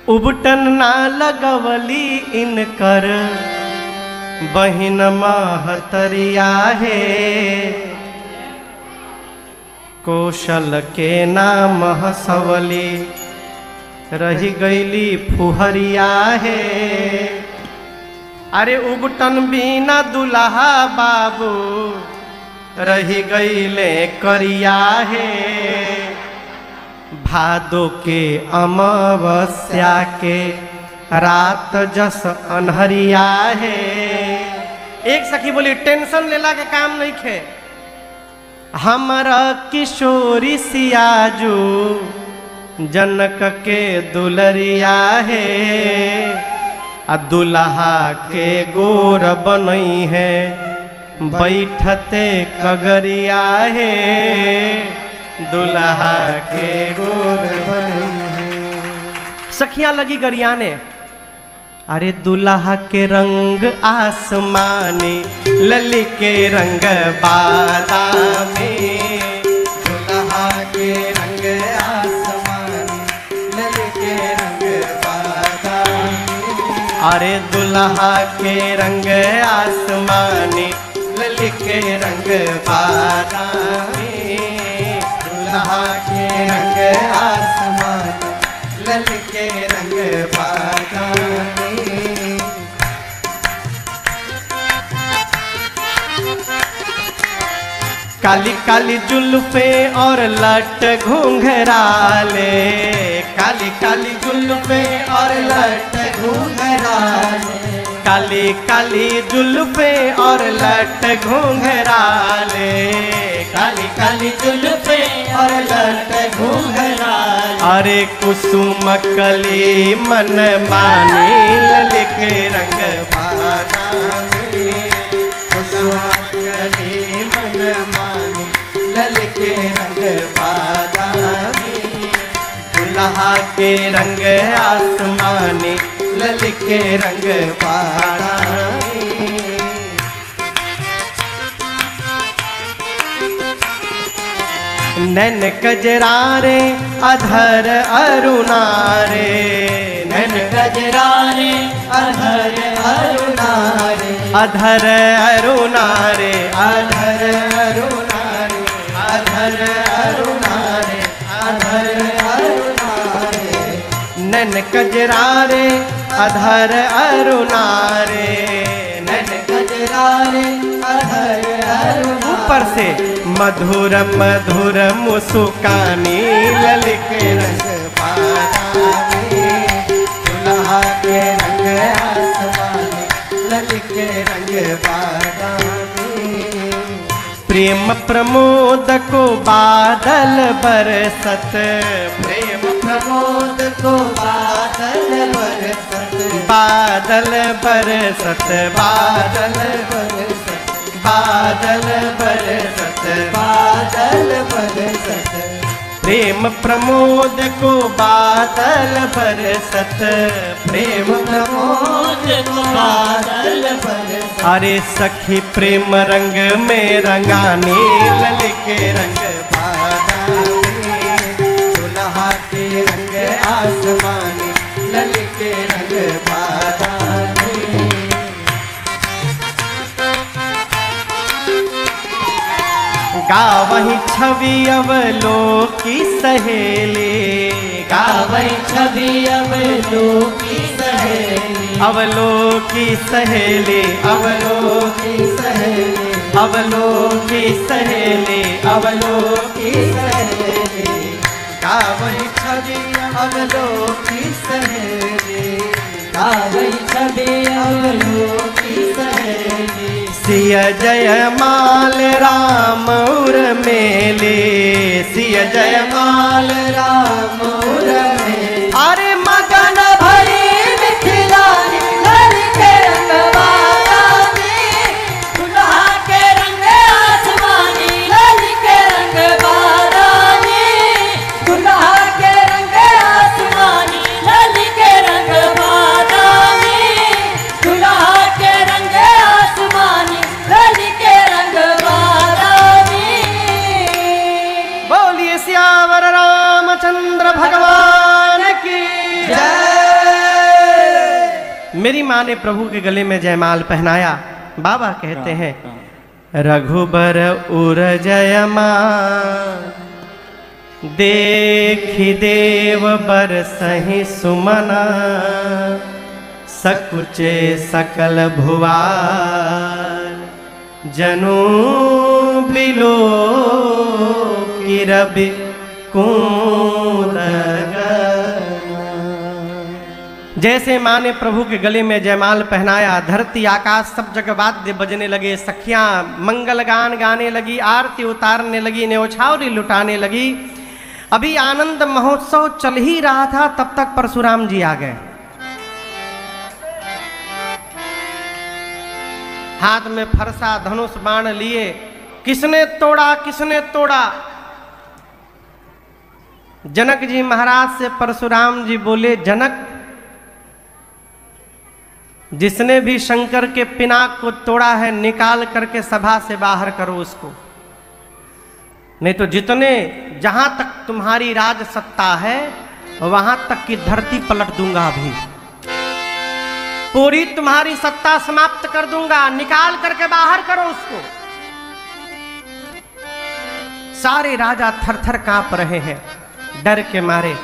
उबटन ना लगवली इनकर, बहिन महतरिया है, कौशल के नाम हसवली, रही गईली फुहरिया है। अरे उबटन बिना दुल्हा बाबू, रही गईले करिया है, भादो के अमावस्या के रात जस अनहरिया है। एक सखी बोली, टेंशन लेला के काम नहीं खे, हमारा किशोरी सियाजू जनक के दुलरिया है, दुल्हा के गोर बनई है, बैठते कगरिया है, दुल्हा के गोर बनई है। सखियां लगी गरियाने। अरे दुल्हा के रंग आसमानी, लली के रंग बादामी, दुल्हा के रंग आसमानी, लली के रंग बादामी। अरे दुल्हा के रंग आसमानी, लली के रंग बादामी, दुल्हा के रंग आसमान, ललके रंग बागाने। काली काली जुल्फे और लट घूंघराले, काली काली जुल्फे और लट घूंघराले, काली काली जुल्फे और लट घूंघराले, काली काली जुल्फे और लट घूंघराले। अरे कुसुम कली मन मानी, ललके रंग बागाने। कुसुम कली मन मानी, ललके रंग बागाने। दुल्हा के रंग आसमानी, ललके रंग बागाने। नैन कजरारे अधर अरुणारे, नैन कजरारे अधर अरुणारे, अधर अरुणारे, अधर अरुणारे, अधर अरुणारे, अधर अरुणारे। नैन कजरारे अधर अरुणारे, नैन कजरारे अधर अरुणारे। ऊपर से मधुर मधुर मुस्कानी, ललके रंग बागाने। दुल्हा के रंग आसमानी, ललके रंग बागाने। प्रेम प्रमोद को बादल बरसत, प्रेम प्रमोद को बादल बरसत, बादल बरसत, बादल बरसत, बादल बरसत, बादल बरसत। प्रेम प्रमोद को बादल बरसत, प्रेम प्रमोद को बादल बरसत। अरे सखी प्रेम रंग में रंगानी, ललके रंग बागाने। दुल्हा के रंग आसमानी, ललके रंग बागाने। गावही छवि अवलोकी सहेली, गावही छवि अवलोकी सहेली, अवलोकी सहेली, अवलोकी सहेली, अवलोकी सहेली, अवलोकी सहेली। गावही छवि अवलोकी सहेली, गावही छवि अवलोकी सहेली। सिय जयमाल राम उर मेले, सिय जयमाल राम उर मेले। अरे मगन भरी मिथिलानी, ललके रंग बागाने। दुल्हा के रंग आसमानी, ललके रंग बागाने। दुल्हा के रंग आसमानी, ललके रंग बागाने। दुल्हा के रंग आसमानी, ललके रंग बागाने। बोलिए सियावर रामचंद्र भगवान की जय। मेरी माँ ने प्रभु के गले में जयमाल पहनाया। बाबा कहते हैं रघुबर उर जयमाल, देखि देव बर सही सुमना। सकुचे सकल भुवार, जनु बिलो की रवि जैसे माँ ने प्रभु के गले में जयमाल पहनाया, धरती आकाश सब जगह वाद्य बजने लगे, सखियां मंगल गान गाने लगी, आरती उतारने लगी, न्यौछावरी लुटाने लगी। अभी आनंद महोत्सव चल ही रहा था, तब तक परशुराम जी आ गए। हाथ में फरसा धनुष बाण लिए। किसने तोड़ा, किसने तोड़ा? जनक जी महाराज से परशुराम जी बोले, जनक जिसने भी शंकर के पिनाक को तोड़ा है, निकाल करके सभा से बाहर करो उसको, नहीं तो जितने जहां तक तुम्हारी राज सत्ता है वहां तक की धरती पलट दूंगा। अभी पूरी तुम्हारी सत्ता समाप्त कर दूंगा, निकाल करके बाहर करो उसको। सारे राजा थर थर कांप रहे हैं डर के मारे।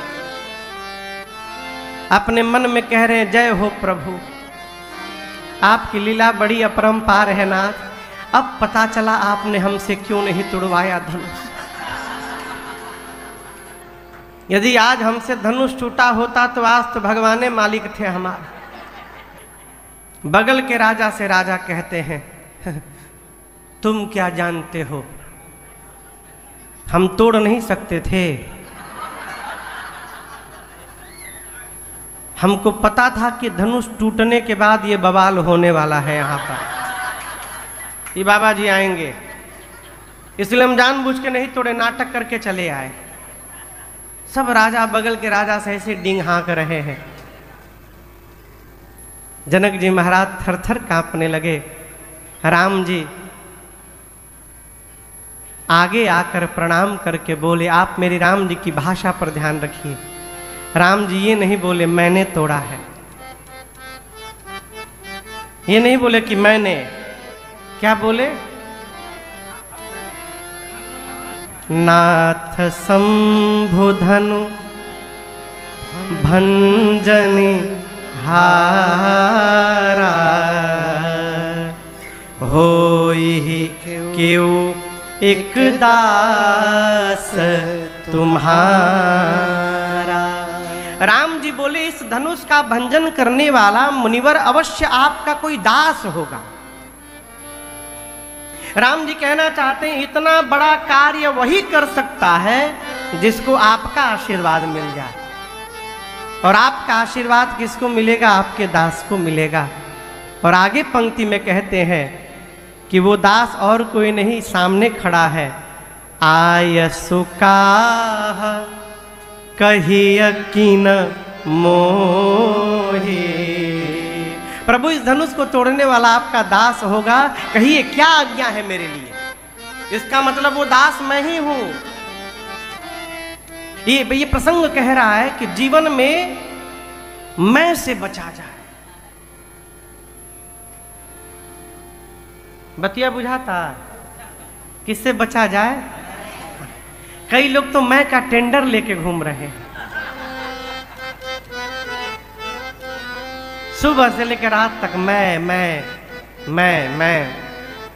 अपने मन में कह रहे हैं जय हो प्रभु, आपकी लीला बड़ी अपरंपार है नाथ। अब पता चला आपने हमसे क्यों नहीं तुड़वाया धनुष। यदि आज हमसे धनुष टूटा होता तो आज तो भगवान मालिक थे हमारे। बगल के राजा से राजा कहते हैं तुम क्या जानते हो, हम तोड़ नहीं सकते थे। हमको पता था कि धनुष टूटने के बाद ये बवाल होने वाला है यहाँ पर, ये बाबा जी आएंगे, इसलिए हम जानबूझ के नहीं तोड़े, नाटक करके चले आए। सब राजा बगल के राजा से ऐसे डींग हाँक रहे हैं। जनक जी महाराज थर थर कांपने लगे। राम जी आगे आकर प्रणाम करके बोले आप मेरी राम जी की भाषा पर ध्यान रखिए। राम जी ये नहीं बोले मैंने तोड़ा है, ये नहीं बोले कि मैंने, क्या बोले नाथ शंभु धनु भंजनी हारा होई क्यों एक दास तुम्हारा। राम जी बोले इस धनुष का भंजन करने वाला मुनिवर अवश्य आपका कोई दास होगा। राम जी कहना चाहते हैं इतना बड़ा कार्य वही कर सकता है जिसको आपका आशीर्वाद मिल जाए, और आपका आशीर्वाद किसको मिलेगा, आपके दास को मिलेगा। और आगे पंक्ति में कहते हैं कि वो दास और कोई नहीं सामने खड़ा है। आयसु काह कहिय कीन मोहि। प्रभु इस धनुष को तोड़ने वाला आपका दास होगा, कहिए क्या आज्ञा है मेरे लिए। इसका मतलब वो दास मैं ही हूं। ये प्रसंग कह रहा है कि जीवन में मैं से बचा जाए। बतिया बुझाता, किससे बचा जाए। कई लोग तो मैं का टेंडर लेके घूम रहे हैं, सुबह से लेकर रात तक मैं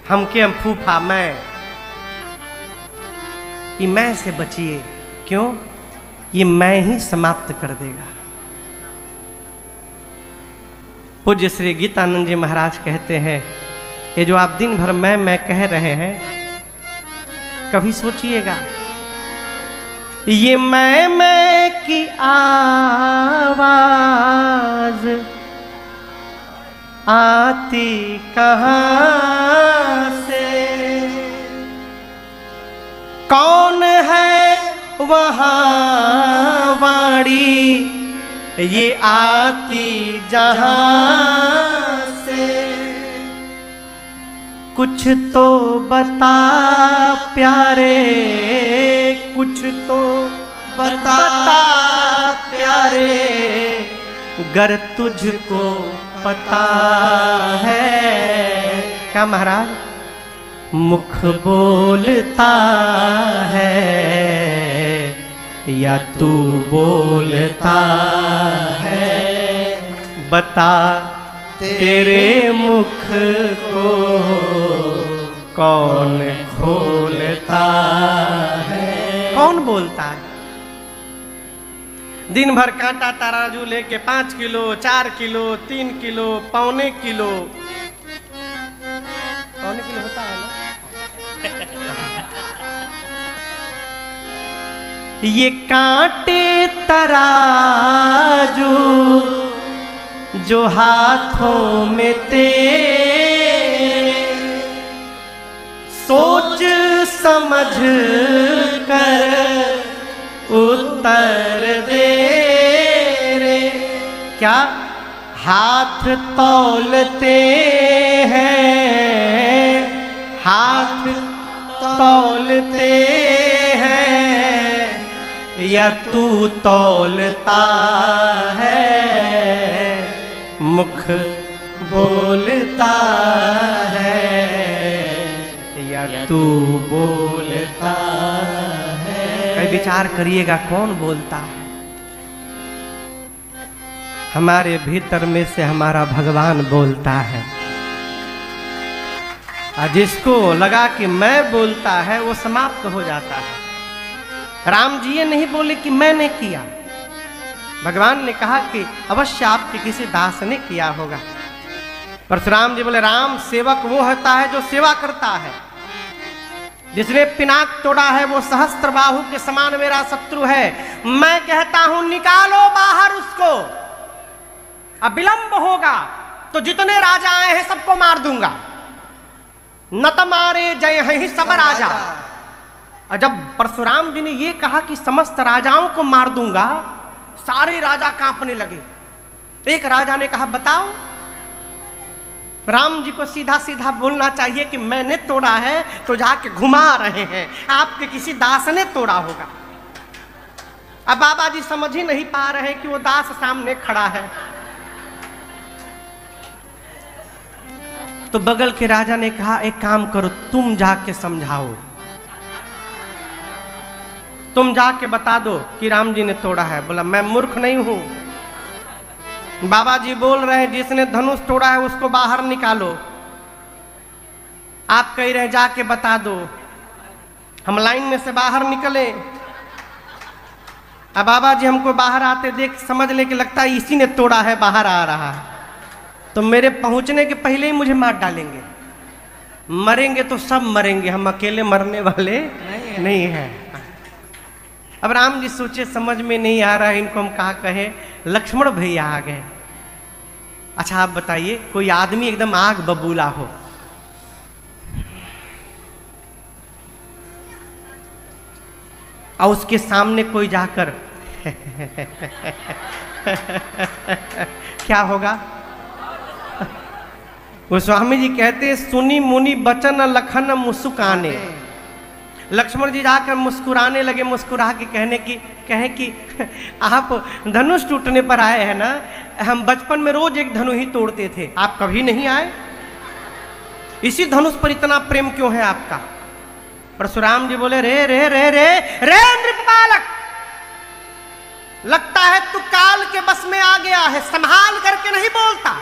हम के हम फूफा मैं। ये मैं से बचिए, क्यों, ये मैं ही समाप्त कर देगा। पूज्य श्री गीतानंद जी महाराज कहते हैं ये जो आप दिन भर मैं कह रहे हैं, कभी सोचिएगा ये मैं की आवाज आती कहां से, कौन है वहां वाणी ये आती जहां से। कुछ तो बता प्यारे, कुछ तो बता प्यारे, गर तुझको पता है। क्या महाराज, मुख बोलता है या तू बोलता है, बता तेरे मुख को कौन खोलता है। कौन बोलता है। दिन भर कांटा तराजू लेके 5 किलो 4 किलो 3 किलो पौने किलो होता है ना ये कांटे तराजू जो हाथों में तेरे, सोच समझ कर उत्तर दे रे। क्या हाथ तौलते हैं, हाथ तौलते हैं या तू तौलता है, मुख बोलता है या या तू बोलता है? कई विचार करिएगा, कौन बोलता है? हमारे भीतर में से हमारा भगवान बोलता है। और जिसको लगा कि मैं बोलता है वो समाप्त हो जाता है। राम जी ये नहीं बोले कि मैंने किया, भगवान ने कहा कि अवश्य आपके किसी दास ने किया होगा। परशुराम जी बोले राम, सेवक वो होता है जो सेवा करता है। जिसने पिनाक तोड़ा है वो सहस्त्र बाहु के समान मेरा शत्रु है। मैं कहता हूं निकालो बाहर उसको, अब विलंब होगा तो जितने राजा आए हैं सबको मार दूंगा। न त मारे जय ही सब राजा। और जब परशुराम जी ने ये कहा कि समस्त राजाओं को मार दूंगा, सारे राजा कांपने लगे। एक राजा ने कहा बताओ, राम जी को सीधा सीधा बोलना चाहिए कि मैंने तोड़ा है, तो जाके घुमा रहे हैं, आपके किसी दास ने तोड़ा होगा। अब बाबा जी समझ ही नहीं पा रहे कि वो दास सामने खड़ा है। तो बगल के राजा ने कहा एक काम करो, तुम जाके समझाओ, तुम जाके बता दो कि राम जी ने तोड़ा है। बोला मैं मूर्ख नहीं हूं, बाबा जी बोल रहे हैं जिसने धनुष तोड़ा है उसको बाहर निकालो। आप कह रहे हैं जाके बता दो। हम लाइन में से बाहर निकले, अब बाबा जी हमको बाहर आते देख समझ ले कि लगता है इसी ने तोड़ा है, बाहर आ रहा है, तो मेरे पहुंचने के पहले ही मुझे मार डालेंगे। मरेंगे तो सब मरेंगे, हम अकेले मरने वाले नहीं हैं। अब राम जी सोचे समझ में नहीं आ रहा है इनको हम कहा कहे। लक्ष्मण भैया आ गए। अच्छा आप बताइए, कोई आदमी एकदम आग बबूला हो, और उसके सामने कोई जाकर क्या होगा? गोस्वामी जी कहते सुनी मुनि बचन लखन मुस्काने। लक्ष्मण जी जाकर मुस्कुराने लगे, मुस्कुरा के कहे कि आप धनुष टूटने पर आए हैं ना, हम बचपन में रोज एक धनु ही तोड़ते थे, आप कभी नहीं आए, इसी धनुष पर इतना प्रेम क्यों है आपका? परशुराम जी बोले रे रे रे रे रे नृपबालक, लगता है तू काल के बस में आ गया है, संभाल करके नहीं बोलता।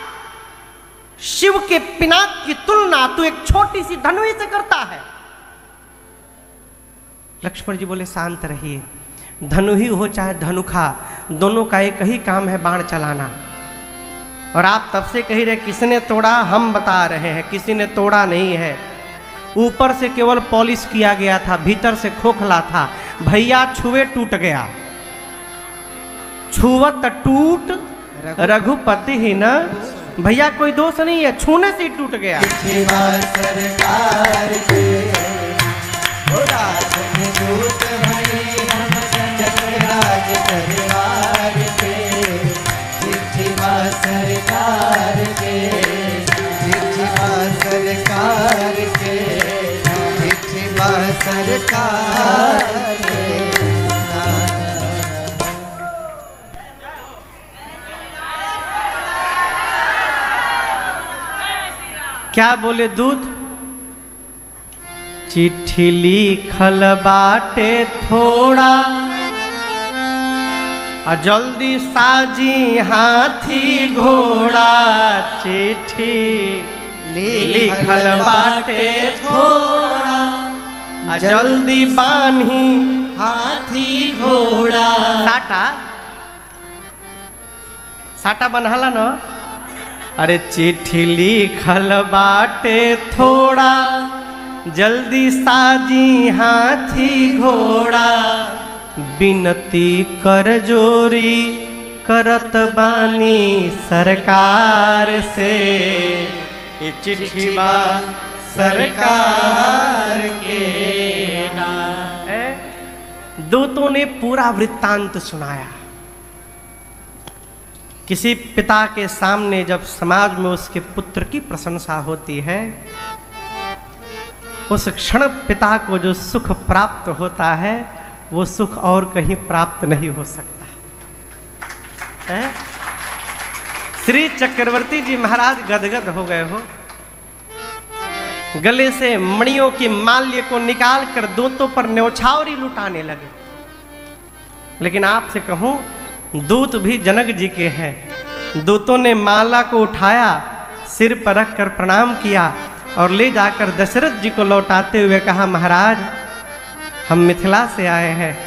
शिव के पिनाक की तुलना तू एक छोटी सी धनु ही से करता है। लक्ष्मण जी बोले शांत रहिए, धनु ही हो चाहे धनुखा, दोनों का एक ही काम है, बाण चलाना। और आप तब से कही रहे किसने तोड़ा, हम बता रहे हैं किसी ने तोड़ा नहीं है। ऊपर से केवल पॉलिश किया गया था, भीतर से खोखला था। भैया छुए टूट गया, छुवत टूट रघुपति ही न। भैया कोई दोष नहीं है, छूने से ही टूट गया। सरकार के क्या बोले दूध? चिट्ठी लिखल बाटे थोड़ा, जल्दी साजी हाथी घोड़ा। चिट्ठी लिखल बाटे थोड़ा, जल्दी बान्ही हाथी घोड़ा। साटा बनहाला न। अरे चिट्ठी लिखल बाटे थोड़ा, जल्दी साजी हाथी घोड़ा। बिनती कर जोरी करत बानी सरकार से, ये चिट्ठी बा सरकार के नाम। दूतों ने पूरा वृत्तांत सुनाया। किसी पिता के सामने जब समाज में उसके पुत्र की प्रशंसा होती है, उस क्षण पिता को जो सुख प्राप्त होता है वो सुख और कहीं प्राप्त नहीं हो सकता है। श्री चक्रवर्ती जी महाराज गदगद हो गए हो। गले से मणियों की माल्य को निकाल कर दूतों पर न्यौछावरी लुटाने लगे। लेकिन आपसे कहूं, दूत भी जनक जी के हैं। दूतों ने माला को उठाया, सिर पर रख कर प्रणाम किया और ले जाकर दशरथ जी को लौटाते हुए कहा, महाराज हम मिथिला से आए हैं,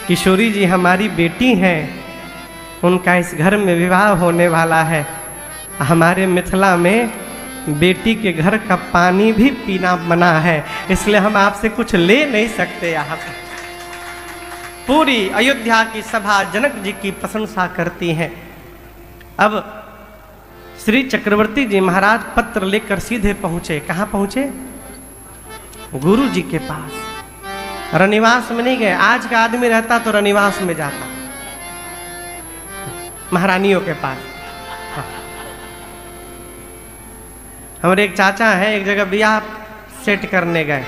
किशोरी जी हमारी बेटी हैं, उनका इस घर में विवाह होने वाला है। हमारे मिथिला में बेटी के घर का पानी भी पीना मना है, इसलिए हम आपसे कुछ ले नहीं सकते। यहाँ पर पूरी अयोध्या की सभा जनक जी की प्रशंसा करती है। अब श्री चक्रवर्ती जी महाराज पत्र लेकर सीधे पहुंचे। कहाँ पहुंचे? गुरु जी के पास। रनिवास में नहीं गए। आज का आदमी रहता तो रनिवास में जाता, महारानियों के पास। हमारे एक चाचा हैं, एक जगह ब्याह सेट करने गए,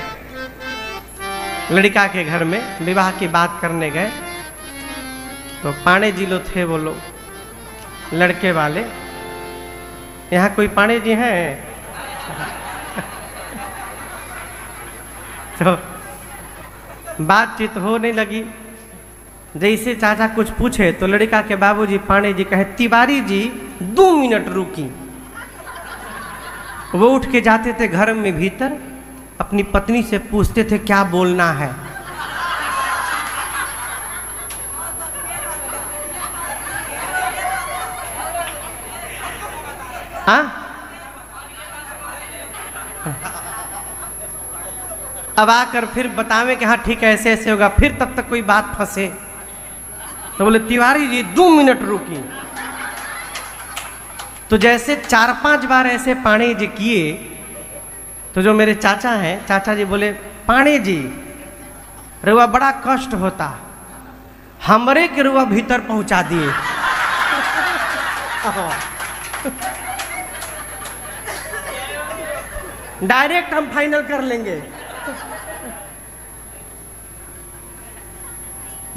लड़का के घर में विवाह की बात करने गए, तो पाणे जी लोग थे, वो लोग लड़के वाले। यहाँ कोई पाणे जी हैं? तो बातचीत होने लगी। जैसे चाचा कुछ पूछे तो लड़का के बाबूजी पाणे जी कहे, तिवारी जी 2 मिनट रुकी। वो उठ के जाते थे घर में भीतर, अपनी पत्नी से पूछते थे क्या बोलना है। हाँ, अब आकर फिर बतावे कि हाँ ठीक है ऐसे ऐसे होगा। फिर तब तक कोई बात फंसे तो बोले तिवारी जी 2 मिनट रुकी। तो जैसे 4-5 बार ऐसे पाणे जी किए तो जो मेरे चाचा हैं, चाचा जी बोले, पाणे जी रुआ बड़ा कष्ट होता, हमरे के रुआ भीतर पहुंचा दिए। डायरेक्ट हम फाइनल कर लेंगे।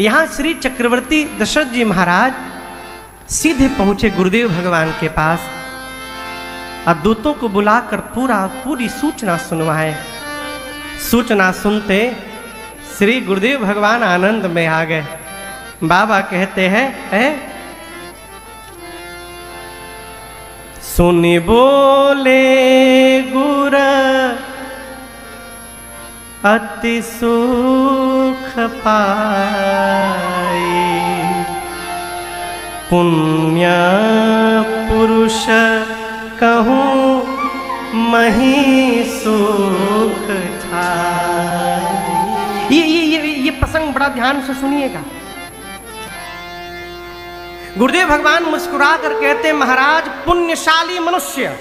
यहां श्री चक्रवर्ती दशरथ जी महाराज सीधे पहुंचे गुरुदेव भगवान के पास और दूतों को बुलाकर पूरी सूचना सुनवाए। सूचना सुनते श्री गुरुदेव भगवान आनंद में आ गए। बाबा कहते हैं, सुनी बोले गुर अति सुख पाई, पुण्य पुरुष कहूँ मही सुख छाई। ये प्रसंग बड़ा ध्यान से सुनिएगा। गुरुदेव भगवान मुस्कुरा कर कहते, महाराज पुण्यशाली मनुष्य,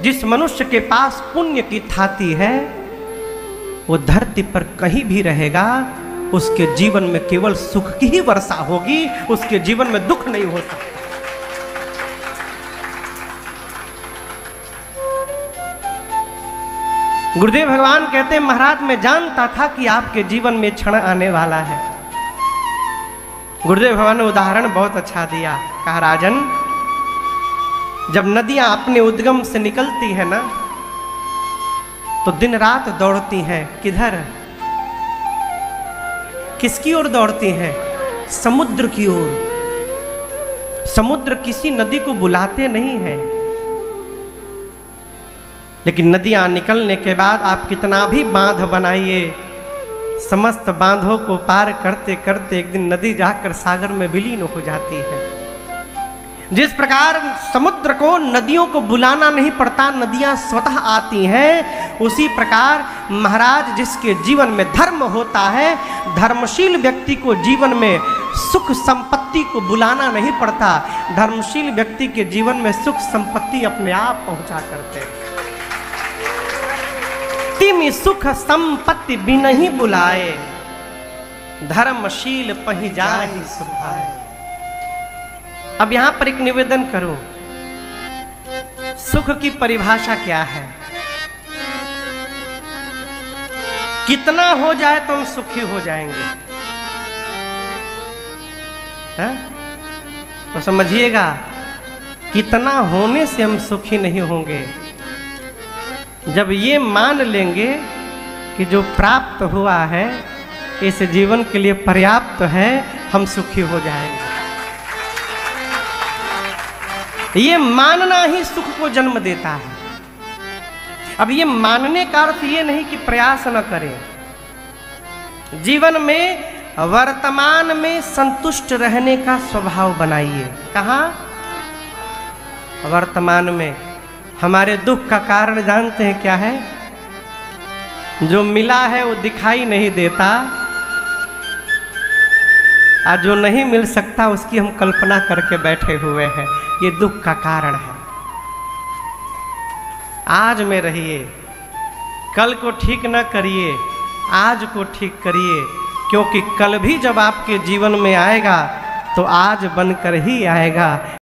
जिस मनुष्य के पास पुण्य की थाती है वो धरती पर कहीं भी रहेगा, उसके जीवन में केवल सुख की ही वर्षा होगी, उसके जीवन में दुख नहीं हो सकता। गुरुदेव भगवान कहते, महाराज मैं जानता था कि आपके जीवन में क्षण आने वाला है। गुरुदेव भगवान ने उदाहरण बहुत अच्छा दिया। कहा, राजन जब नदियां अपने उद्गम से निकलती है ना तो दिन रात दौड़ती हैं। किधर? किसकी ओर दौड़ती हैं? समुद्र की ओर। समुद्र किसी नदी को बुलाते नहीं है, लेकिन नदियां निकलने के बाद आप कितना भी बांध बनाइए, समस्त बांधों को पार करते करते एक दिन नदी जाकर सागर में विलीन हो जाती है। जिस प्रकार समुद्र को नदियों को बुलाना नहीं पड़ता, नदियां स्वतः आती हैं, उसी प्रकार महाराज जिसके जीवन में धर्म होता है, धर्मशील व्यक्ति को जीवन में सुख संपत्ति को बुलाना नहीं पड़ता। धर्मशील व्यक्ति के जीवन में सुख संपत्ति अपने आप पहुंचा करते। तिमि सुख संपत्ति बिन ही बुलाए, धर्मशील पहि जाहि सुखाए। अब यहां पर एक निवेदन करूं, सुख की परिभाषा क्या है? कितना हो जाए तो हम सुखी हो जाएंगे? है? तो समझिएगा, कितना होने से हम सुखी नहीं होंगे, जब ये मान लेंगे कि जो प्राप्त हुआ है इस जीवन के लिए पर्याप्त है, हम सुखी हो जाएंगे। ये मानना ही सुख को जन्म देता है। अब ये मानने का अर्थ ये नहीं कि प्रयास न करें। जीवन में वर्तमान में संतुष्ट रहने का स्वभाव बनाइए। कहाँ? वर्तमान में। हमारे दुख का कारण जानते हैं क्या है? जो मिला है वो दिखाई नहीं देता, और जो नहीं मिल सकता उसकी हम कल्पना करके बैठे हुए हैं। ये दुख का कारण है। आज में रहिए, कल को ठीक न करिए, आज को ठीक करिए, क्योंकि कल भी जब आपके जीवन में आएगा तो आज बनकर ही आएगा।